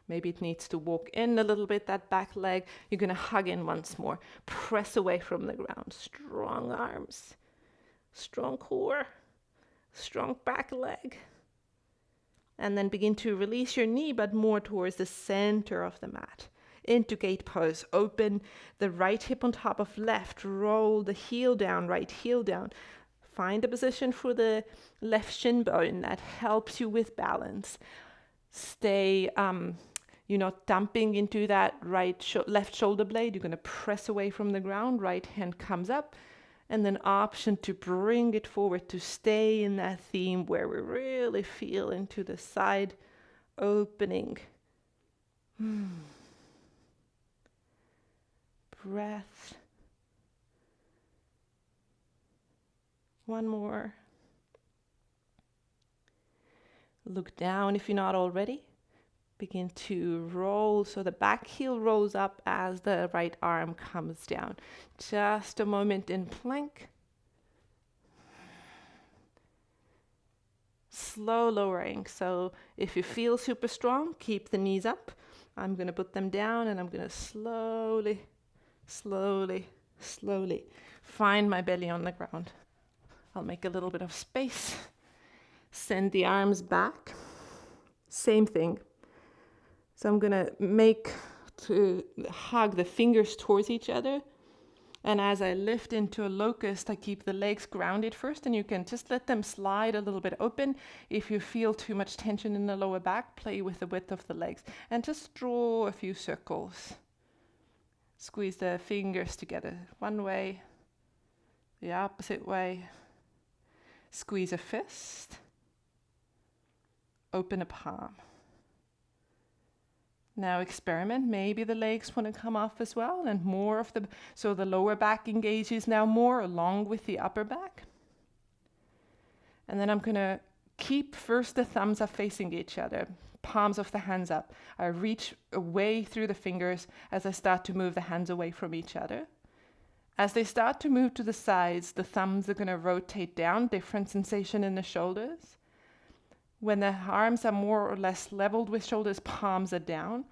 Maybe it needs to walk in a little bit, that back leg. You're going to hug in once more. Press away from the ground. Strong arms, strong core, strong back leg. And then begin to release your knee, but more towards the center of the mat. Into gate pose. Open the right hip on top of left. Roll the heel down, right heel down. Find a position for the left shin bone that helps you with balance. Stay, you're not dumping into that left shoulder blade. You're going to press away from the ground. Right hand comes up. And then option to bring it forward, to stay in that theme where we really feel into the side opening. Breath. One more. Look down if you're not already. Begin to roll, so the back heel rolls up as the right arm comes down. Just a moment in plank. Slow lowering. So if you feel super strong, keep the knees up. I'm going to put them down and I'm going to slowly, slowly, slowly find my belly on the ground. I'll make a little bit of space. Send the arms back. Same thing. So I'm going to hug the fingers towards each other. And as I lift into a locust, I keep the legs grounded first, and you can just let them slide a little bit open. If you feel too much tension in the lower back, play with the width of the legs and just draw a few circles. Squeeze the fingers together one way, the opposite way. Squeeze a fist, open a palm. Now experiment, maybe the legs want to come off as well, and more of so the lower back engages now more along with the upper back. And then I'm going to keep first the thumbs up facing each other, palms of the hands up. I reach away through the fingers as I start to move the hands away from each other. As they start to move to the sides, the thumbs are going to rotate down, different sensation in the shoulders. When the arms are more or less leveled with shoulders, palms are down.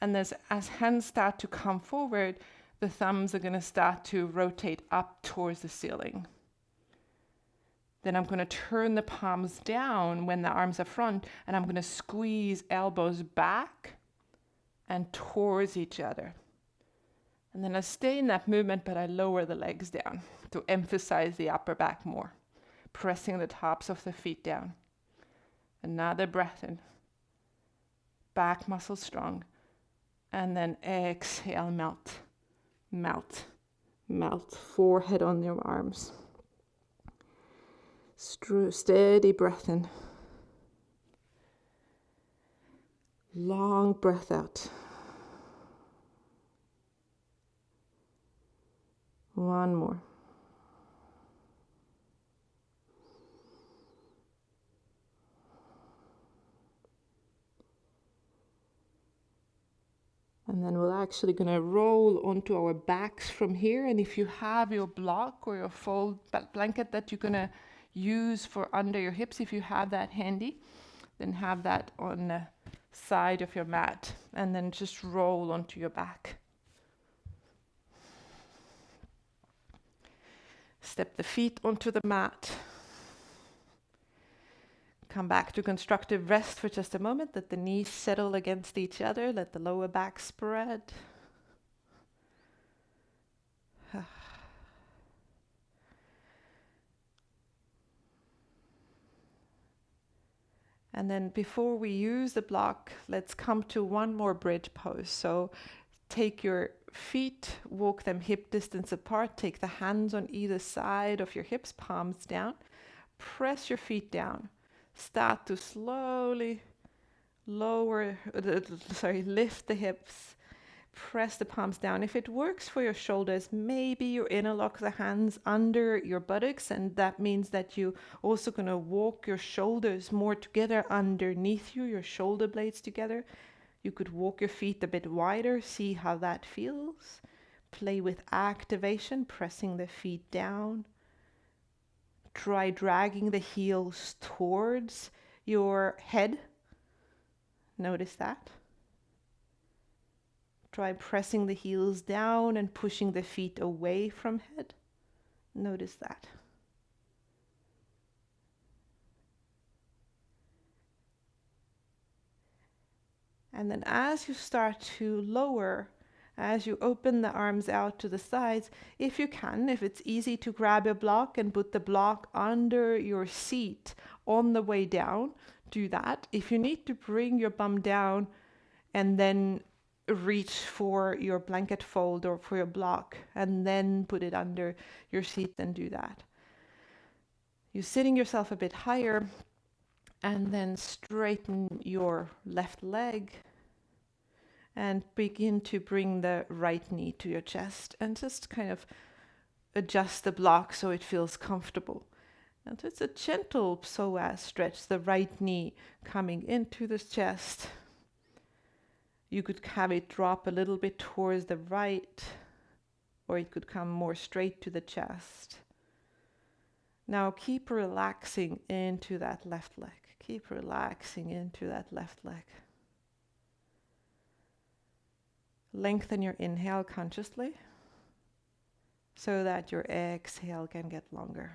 And as hands start to come forward, the thumbs are going to start to rotate up towards the ceiling. Then I'm going to turn the palms down when the arms are front, and I'm going to squeeze elbows back and towards each other. And then I stay in that movement, but I lower the legs down to emphasize the upper back more, pressing the tops of the feet down. Another breath in. Back muscles strong. And then exhale, melt, melt, melt. Forehead on your arms. Steady breath in. Long breath out. One more. And then we're actually going to roll onto our backs from here. And if you have your block or your fold blanket that you're going to use for under your hips, if you have that handy, then have that on the side of your mat. And then just roll onto your back. Step the feet onto the mat. Come back to constructive rest for just a moment. Let the knees settle against each other. Let the lower back spread. And then before we use the block, let's come to one more bridge pose. So take your feet, walk them hip distance apart. Take the hands on either side of your hips, palms down. Press your feet down. Start to slowly lift the hips. Press the palms down. If it works for your shoulders, maybe you interlock the hands under your buttocks, and that means that you also going to walk your shoulders more together underneath you, your shoulder blades together. You could walk your feet a bit wider, see how that feels. Play with activation, pressing the feet down. Try dragging the heels towards your head. Notice that. Try pressing the heels down and pushing the feet away from head. Notice that. And then as you start to lower, as you open the arms out to the sides, if you can, if it's easy to grab a block and put the block under your seat on the way down, do that. If you need to bring your bum down and then reach for your blanket fold or for your block and then put it under your seat, then do that. You're sitting yourself a bit higher, and then straighten your left leg and begin to bring the right knee to your chest and just kind of adjust the block so it feels comfortable. And it's a gentle psoas stretch, the right knee coming into the chest. You could have it drop a little bit towards the right, or it could come more straight to the chest. Now keep relaxing into that left leg. Keep relaxing into that left leg. Lengthen your inhale consciously so that your exhale can get longer.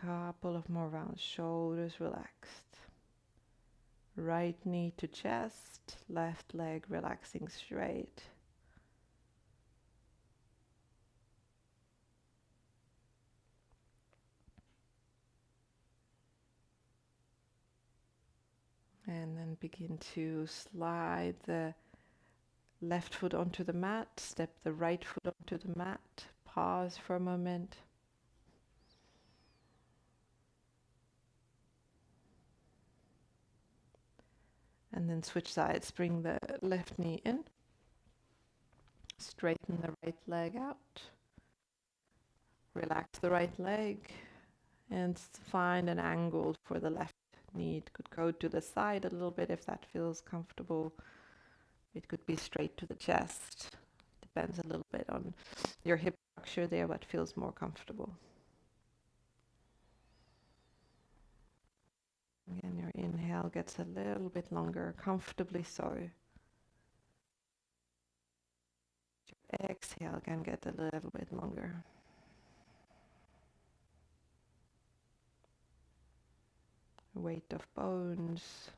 Couple of more rounds, shoulders relaxed. Right knee to chest, left leg relaxing straight. And then begin to slide the left foot onto the mat, step the right foot onto the mat, pause for a moment. And then switch sides, bring the left knee in, straighten the right leg out, relax the right leg, and find an angle for the left knee. It could go to the side a little bit if that feels comfortable. It could be straight to the chest. Depends a little bit on your hip structure there, what feels more comfortable. Again, your inhale gets a little bit longer, comfortably so. Your exhale can get a little bit longer. Weight of bones.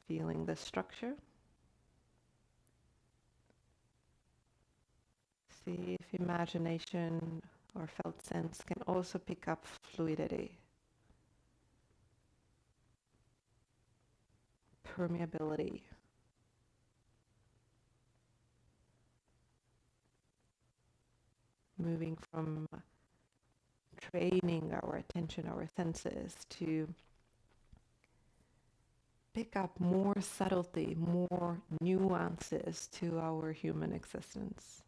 Feeling the structure. See if imagination or felt sense can also pick up fluidity, permeability. Moving from training our attention, our senses, to pick up more subtlety, more nuances to our human existence.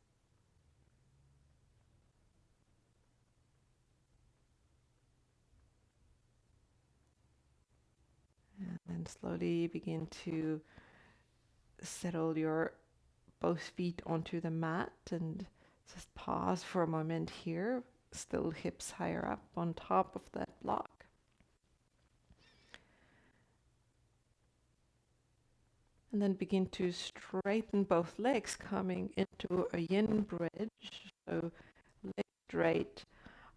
And then slowly begin to settle your both feet onto the mat and just pause for a moment here, still hips higher up on top of that block. And then begin to straighten both legs, coming into a yin bridge. So leg straight,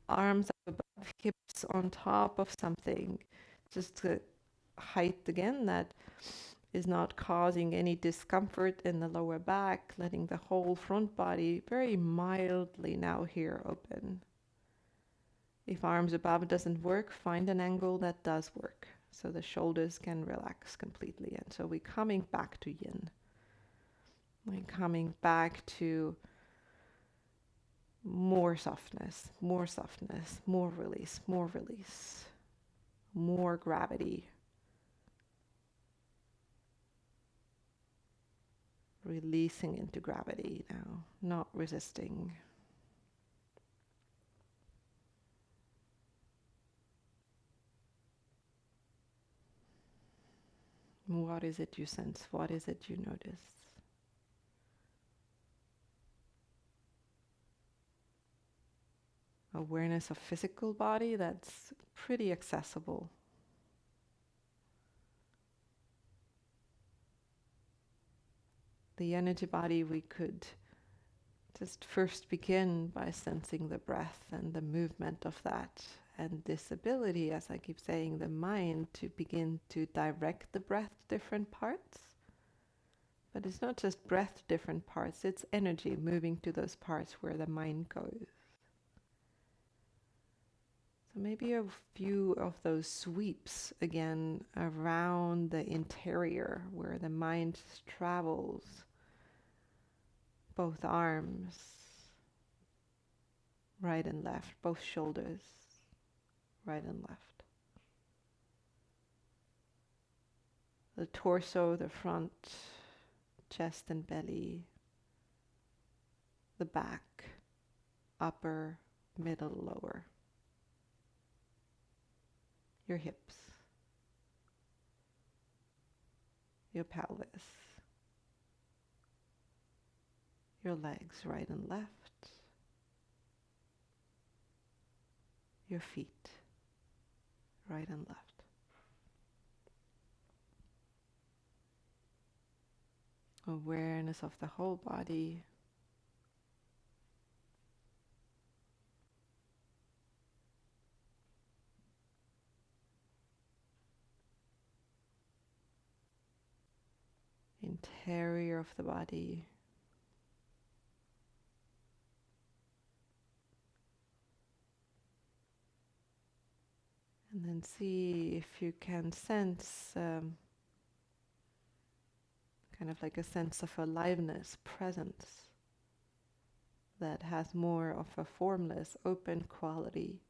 arms up above, hips on top of something. Just the height again that is not causing any discomfort in the lower back, letting the whole front body very mildly now here open. If arms above doesn't work, find an angle that does work, so the shoulders can relax completely. And so we're coming back to yin. We're coming back to more softness, more softness, more release, more gravity. Releasing into gravity now, not resisting. What is it you sense? What is it you notice? Awareness of physical body, that's pretty accessible. The energy body, we could just first begin by sensing the breath and the movement of that, and this ability, as I keep saying, the mind to begin to direct the breath to different parts. But it's not just breath to different parts, it's energy moving to those parts where the mind goes. So maybe a few of those sweeps again around the interior where the mind travels. Both arms, right and left, both shoulders, right and left. the torso, the front, chest and belly, the back, upper, middle, lower, your hips, your pelvis, your legs right and left, your feet right and left. Awareness of the whole body. Interior of the body. And then see if you can sense kind of like a sense of aliveness, presence that has more of a formless, open quality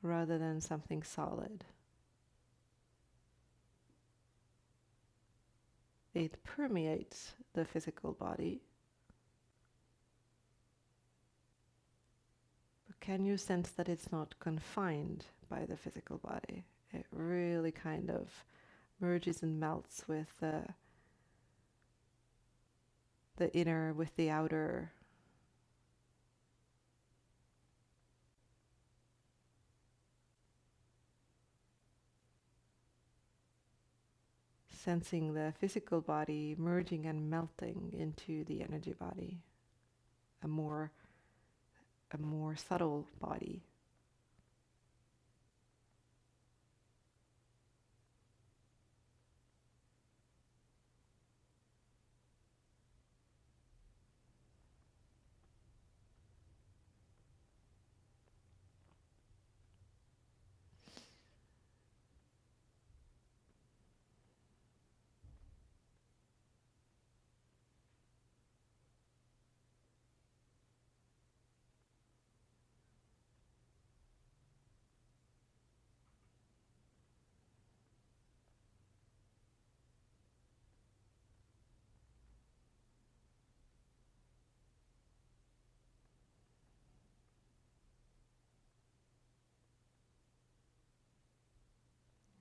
rather than something solid. It permeates the physical body. But can you sense that it's not confined by the physical body? It really kind of merges and melts with the inner with the outer. Sensing the physical body merging and melting into the energy body, a more subtle body.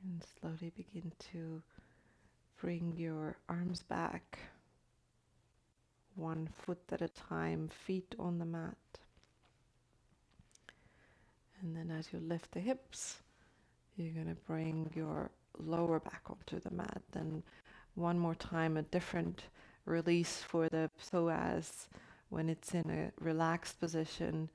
And slowly begin to bring your arms back, one foot at a time, feet on the mat. And then as you lift the hips, you're going to bring your lower back onto the mat. Then one more time, a different release for the psoas when it's in a relaxed position.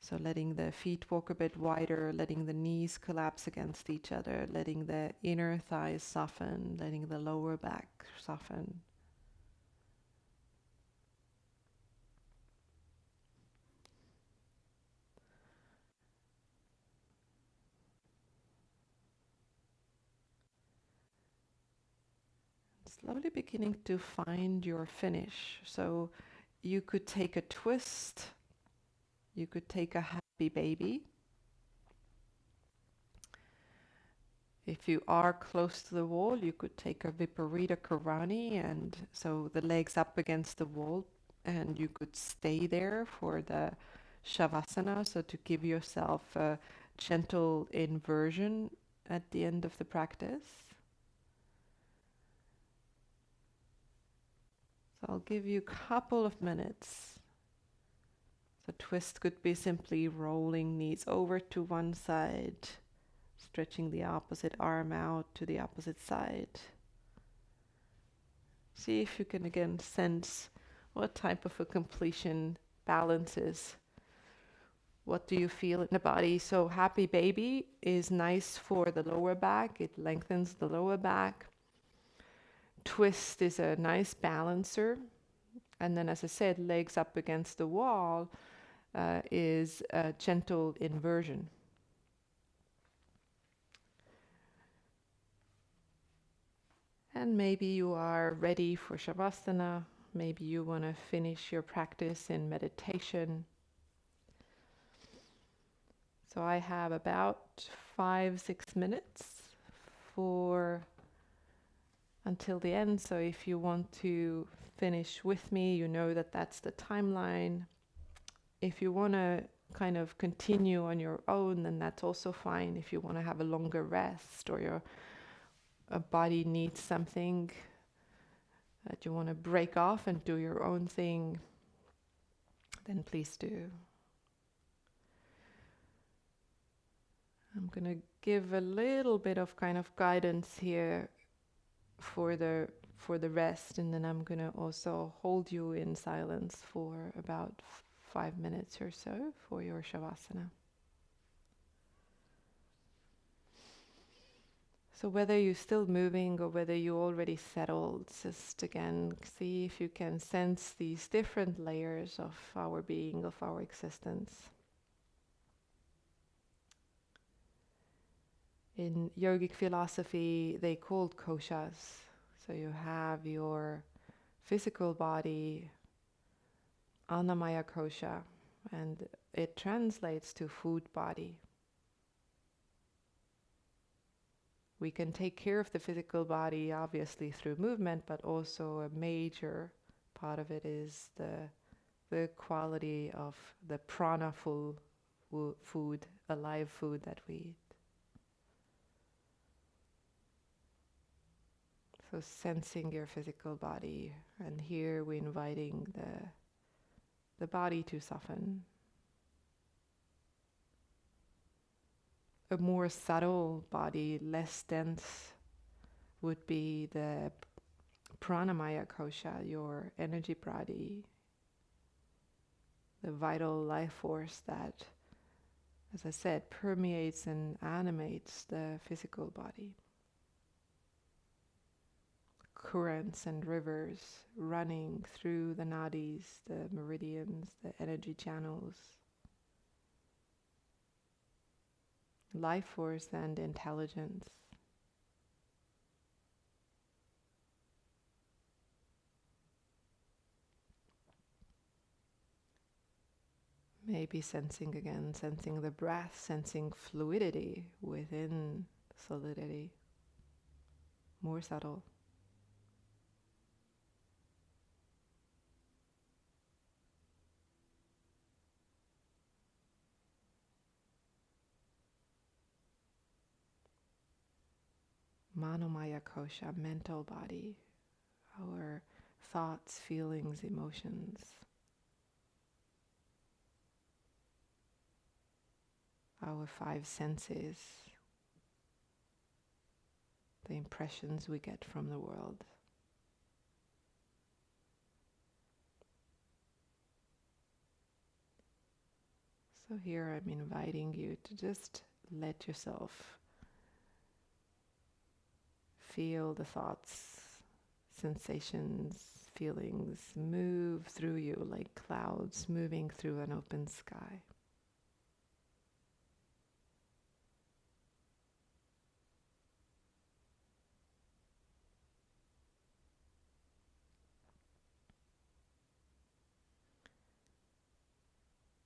So letting the feet walk a bit wider, letting the knees collapse against each other, letting the inner thighs soften, letting the lower back soften. Slowly beginning to find your finish. So you could take a twist, you could take a happy baby. If you are close to the wall, you could take a Viparita Karani, and so the legs up against the wall, and you could stay there for the Shavasana, so to give yourself a gentle inversion at the end of the practice. So I'll give you a couple of minutes. The twist could be simply rolling knees over to one side, stretching the opposite arm out to the opposite side. See if you can again sense what type of a completion balance is. What do you feel in the body? So happy baby is nice for the lower back. It lengthens the lower back. Twist is a nice balancer. And then, as I said, legs up against the wall is a gentle inversion. And maybe you are ready for Shavasana. Maybe you want to finish your practice in meditation. So I have about 5-6 minutes for until the end. So if you want to finish with me, you know that that's the timeline. If you want to kind of continue on your own, then that's also fine. If you want to have a longer rest, or your body needs something that you want to break off and do your own thing, then please do. I'm going to give a little bit of kind of guidance here for the rest, and then I'm going to also hold you in silence for about 5 minutes or so for your shavasana. So whether you're still moving or whether you already settled, just again see if you can sense these different layers of our being, of our existence. In yogic philosophy, they called koshas. So you have your physical body, annamaya kosha, and it translates to food body. We can take care of the physical body obviously through movement, but also a major part of it is the quality of the prana food, alive food that we eat. So sensing your physical body, and here we're inviting the body to soften. A more subtle body, less dense, would be the pranamaya kosha, your energy body, the vital life force that, as I said, permeates and animates the physical body. Currents and rivers running through the nadis, the meridians, the energy channels. Life force and intelligence. Maybe sensing again, sensing the breath, sensing fluidity within solidity. More subtle. Manomaya kosha, mental body, our thoughts, feelings, emotions. Our 5 senses, the impressions we get from the world. So here I'm inviting you to just let yourself feel the thoughts, sensations, feelings move through you like clouds moving through an open sky.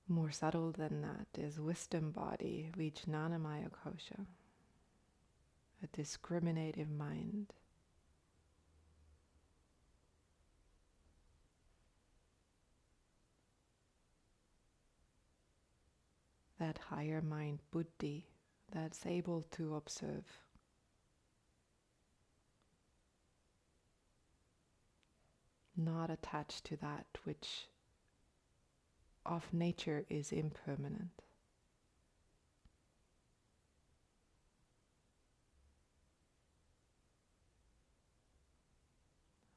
More subtle than that is wisdom body, Vijnanamaya kosha, a discriminative mind. That higher mind, buddhi, that's able to observe. Not attached to that which of nature is impermanent.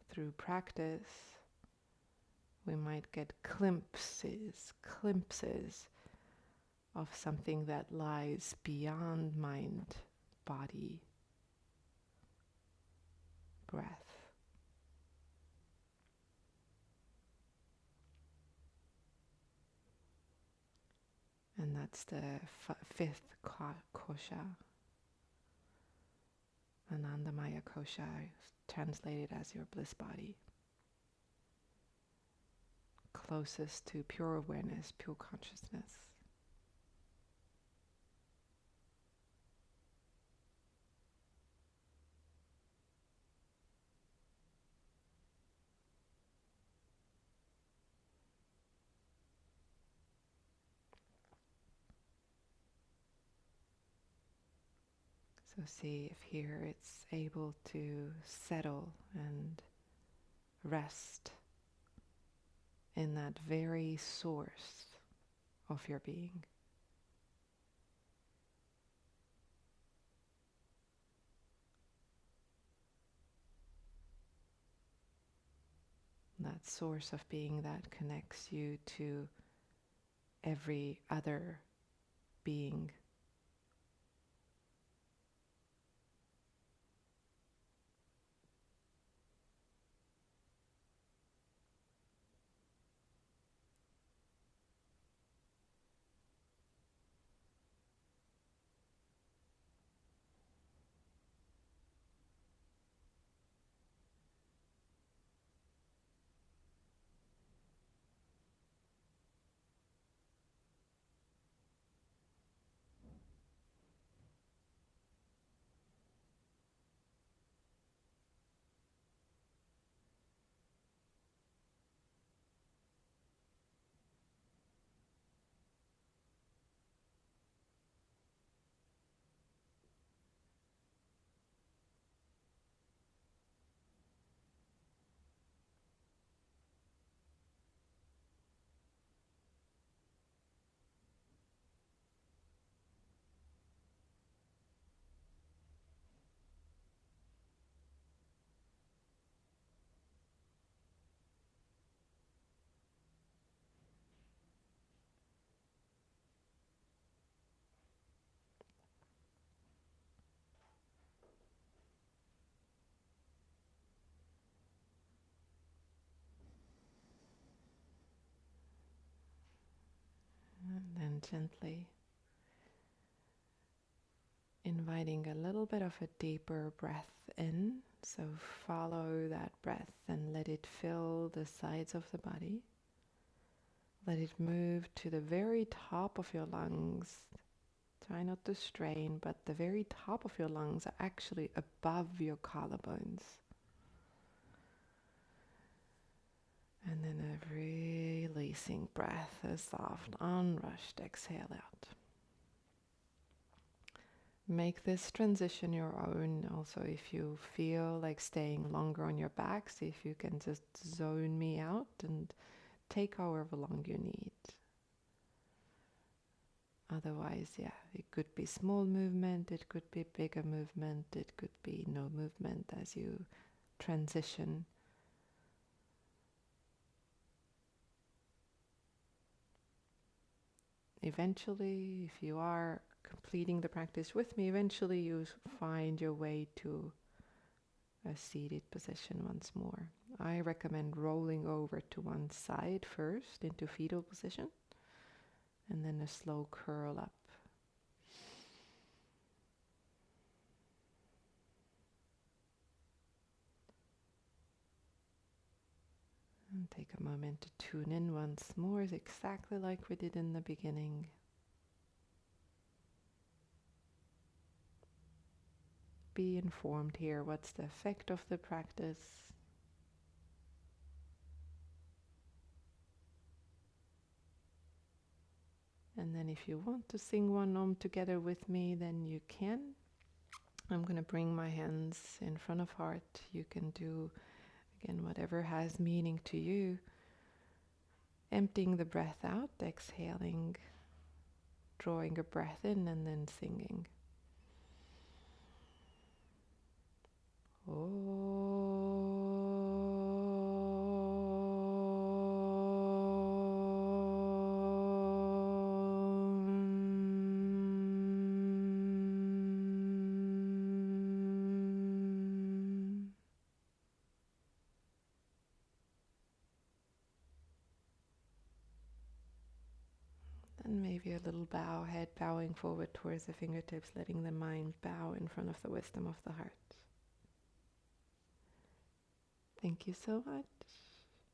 Through practice, we might get glimpses of something that lies beyond mind, body, breath. And that's the 5th kosha, Anandamaya kosha, translated as your bliss body. Closest to pure awareness, pure consciousness. So see if here it's able to settle and rest in that very source of your being. That source of being that connects you to every other being. And then gently inviting a little bit of a deeper breath in. So follow that breath and let it fill the sides of the body. Let it move to the very top of your lungs. Try not to strain, but the very top of your lungs are actually above your collarbones. And then a releasing breath, a soft, unrushed exhale out. Make this transition your own. Also, if you feel like staying longer on your back, see if you can just zone me out and take however long you need. Otherwise, yeah, it could be small movement, it could be bigger movement, it could be no movement as you transition. Eventually, if you are completing the practice with me, eventually you find your way to a seated position once more. I recommend rolling over to one side first into fetal position, and then a slow curl up. And take a moment to tune in once more, exactly like we did in the beginning. Be informed here. What's the effect of the practice? And then if you want to sing one Om together with me, then you can. I'm going to bring my hands in front of heart. You can do, again, whatever has meaning to you. Emptying the breath out, exhaling, drawing a breath in, and then singing. And maybe a little bow, head bowing forward towards the fingertips, letting the mind bow in front of the wisdom of the heart. Thank you so much.